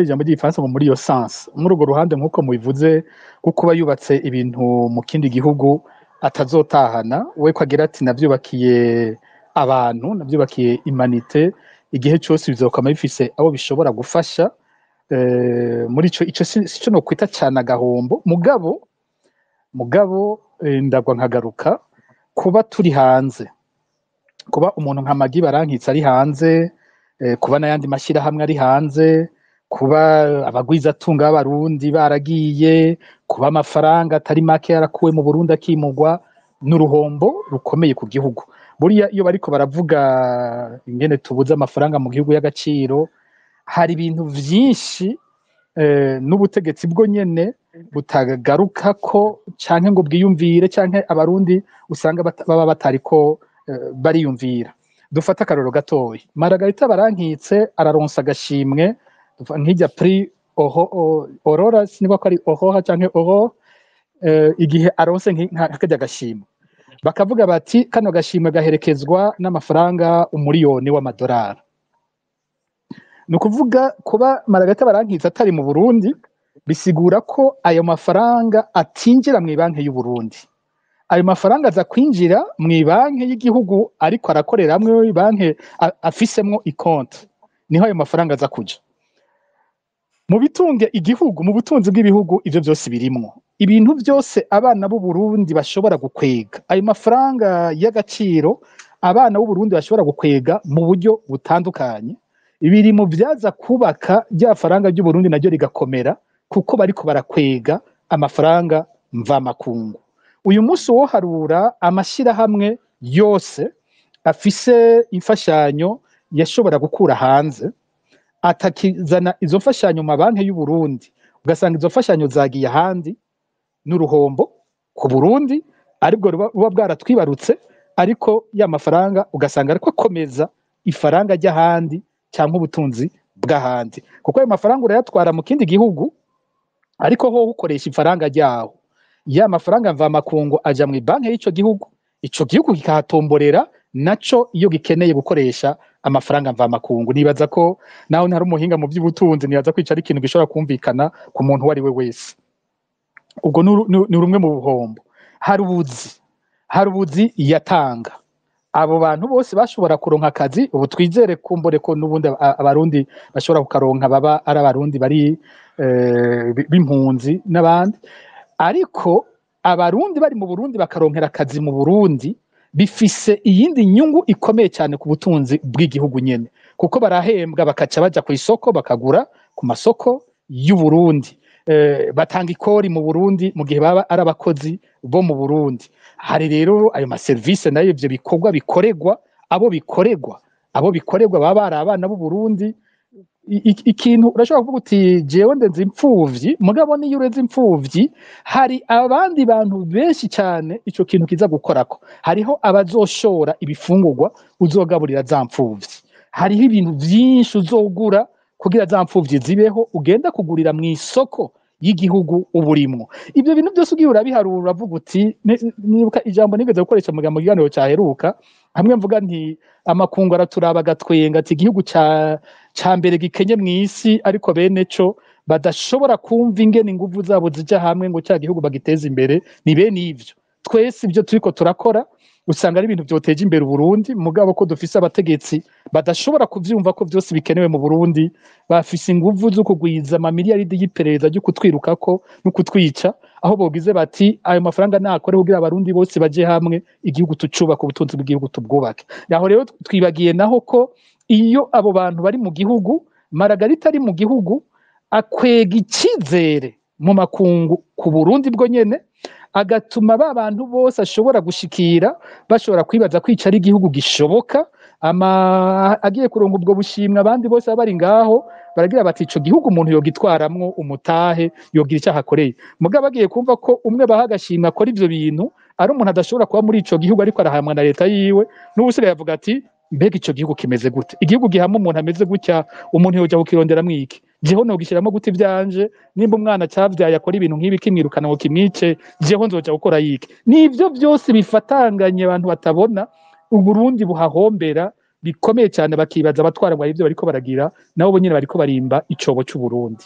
ijambo ry'igifaransa ngo muri iyo sansi, muri urwo ruhande nk'uko mubivuze, kuko kuba yubatse ibintu mu kindi gihugu atazotahana, we ko agira ati navyubakiye abantu, navyubakiye imanite, igihe cyose bizokama bifise abo bishobora gufasha. Muri ico sico no kwita cyane agahombo, mugabo ndagwa nkagaruka kuba turi hanze, kuba umuntu nka Magi barankitse ari hanze, kuba n'ayandi mashyirahamwe ari hanze, kuba abagwizatunga b'abarundi baragiye, kuba amafaranga atari make yarakuwe mu Burundi akimugwa, n'uruhombo rukomeye ku gihugu. Buriya iyo bariko baravuga ingene tubuze amafaranga mu gihugu y'agaciro, hari ibintu vyinshi n'ubutegetsi bwo nyene butagaruka ko canke ngo bwiyumvire, canke abarundi usanga baba batariko bariyumvira. Dufata akaroro gatoya, Margarita barankitse araronsa agashimwe nk'ijya prix Aurora, siniba ko ari Aurora canke Oro, igihe aronse nk'akajya gashimwe bakavuga bati kano gashimwe gaherekezwa n'amafaranga umuriyoni w'amadolari. Ni ukuvuga kuba Margarita barankitse atari mu Burundi bisigura ko ayo mafaranga atinjira mu banki y'u Burundi. Ayo mafaranga aza kwinjira mu banki y'igihugu ariko arakoreramwe, banki afisemwo ikonte, niho ayo mafaranga aza kuja. Mu bitunge igihugu, mu butunzi bw'ibihugu, ivyo byose birimwo. Ibintu byose abana b'u Burundi bashobora gukwega, ayo mafaranga y'agaciro abana b'u Burundi bashobora gukwega mu buryo butandukanye, biri mu byaza kubaka rya faranga ry'u Burundi naryo rigakomera, kuko bariko barakwega amafaranga mvamakungu. Uyu munsi wo harura amashyirahamwe yose afise imfashanyo yashobora gukura hanze, atakizana izo mfashanyo mu banki y'u Burundi, ugasanga izo mfashanyo zagiye ahandi, n'uruhombo ku Burundi aribwo ruba bwaratwibarutse, ariko ya mafaranga ugasanga ariko akomeza ifaranga ry'ahandi cyangwa ubutunzi bw'ahandi, kuko ayo mafaranga urayatwara mu kindi gihugu ariko ho ukoresha ifaranga ryaho. Ya mafaranga mvamakungu aja mu banki y'ico gihugu, ico gihugu kikahatomborera naco iyo gikeneye gukoresha amafaranga mvamakungu. Nibaza ko naho ntari umuhinga mu by'ubutunzi, nibaza ko ico ari ikintu gishobora kumvikana ku muntu wari we wese. Ubwo ni rumwe mu buhombo. Hari ubuzi yatanga, abo bantu bose bashobora kuronka akazi. Ubu twizere kumbore ko n'ubundi abarundi bashobora kukaronka, baba ari abarundi bari b'impunzi n'abandi, ariko abarundi bari mu Burundi bakaronkera akazi mu Burundi, bifise iyindi nyungu ikomeye cyane ku butunzi bw'igihugu nyene, kuko barahembwa bakaca baja ku isoko bakagura ku masoko y'u Burundi, batanga ikori mu Burundi mu gihe baba ari abakozi bo mu Burundi. Hari rero ayo maserivisi nayo, ivyo bikorwa bikoregwa abo bikorerwa baba bari abana b'u Burundi. Ikintu urashobora kuvuga uti jewe ndenze impfuvyi, mugabo niyo ureze impfuvyi hari abandi bantu benshi cyane ico kintu kiza gukorako. Hariho abazoshora ibifungurwa uzogaburira za mpfuvyi, hariho ibintu vyinshi uzogura kugira za mpfuvyi zibeho, ugenda kugurira mu isoko y'igihugu uburimwo. Ibyo bintu byose ugiye urabiharura, uravuga uti, nibuka ijambo nigeze gukoresha mu kiganiro cyaheruka, hamwe mvuga nti amakungu araturaba agatwenga ati igihugu ca mbere gikenye mu isi, ariko bene co badashobora kumva ingene inguvu zabo zija hamwe ngo cya gihugu bagiteze imbere, ni bene ivyo twese ibyo turiko turakora usanga ari ibintu byoteje imbere Burundi mugabo ko dufise abategetsi badashobora kuvyumva ko byose bikenewe mu Burundi bafise inguvu zo kugwiza amamiliyaridi y'iperereza ryo kutwirukako no kutwica aho bogize bati ayo mafaranga nakore kugira abarundi bose baje hamwe igihugu tucubaka ubutunzi bw'igihugu tubwubake naho rero twibagiye naho ko iyo abo bantu bari mu gihugu Margarita ari mu gihugu akwega icizere mu makungu ku Burundi bwo nyene agatuma ba bantu bose ashobora gushikira bashobora kwibaza kwica ari igihugu gishoboka agiye kuronga ubwo bushimwe abandi bose bari ngaho baragira bati ico gihugu umuntu yogitwaramwo umutahe yogira icyaha akoreye mugabo agiye kumva ko umwe bahagashimwe akora ivyo bintu ari umuntu adashobora kuba muri ico gihugu ariko arahamwa na leta yiwe n'ubusire yavuga ati mbega ico gihugu kimeze gute igihugu gihama umuntu ameze gutya umuntu yoja kukirondera mwiki jeho nogishiramo gute ivyanje nimba umwana cyavyaye akora ibintu nk'ibi kimwirukana ngo kimwice jeho nzoja gukora yiki nivyo byose bifatanganye abantu batabona Uburundi buhahombera bikomeye cyane bakibaza abatwara ngo ari byo bariko baragira nabo bonyene bariko barimba icobo cy'Uburundi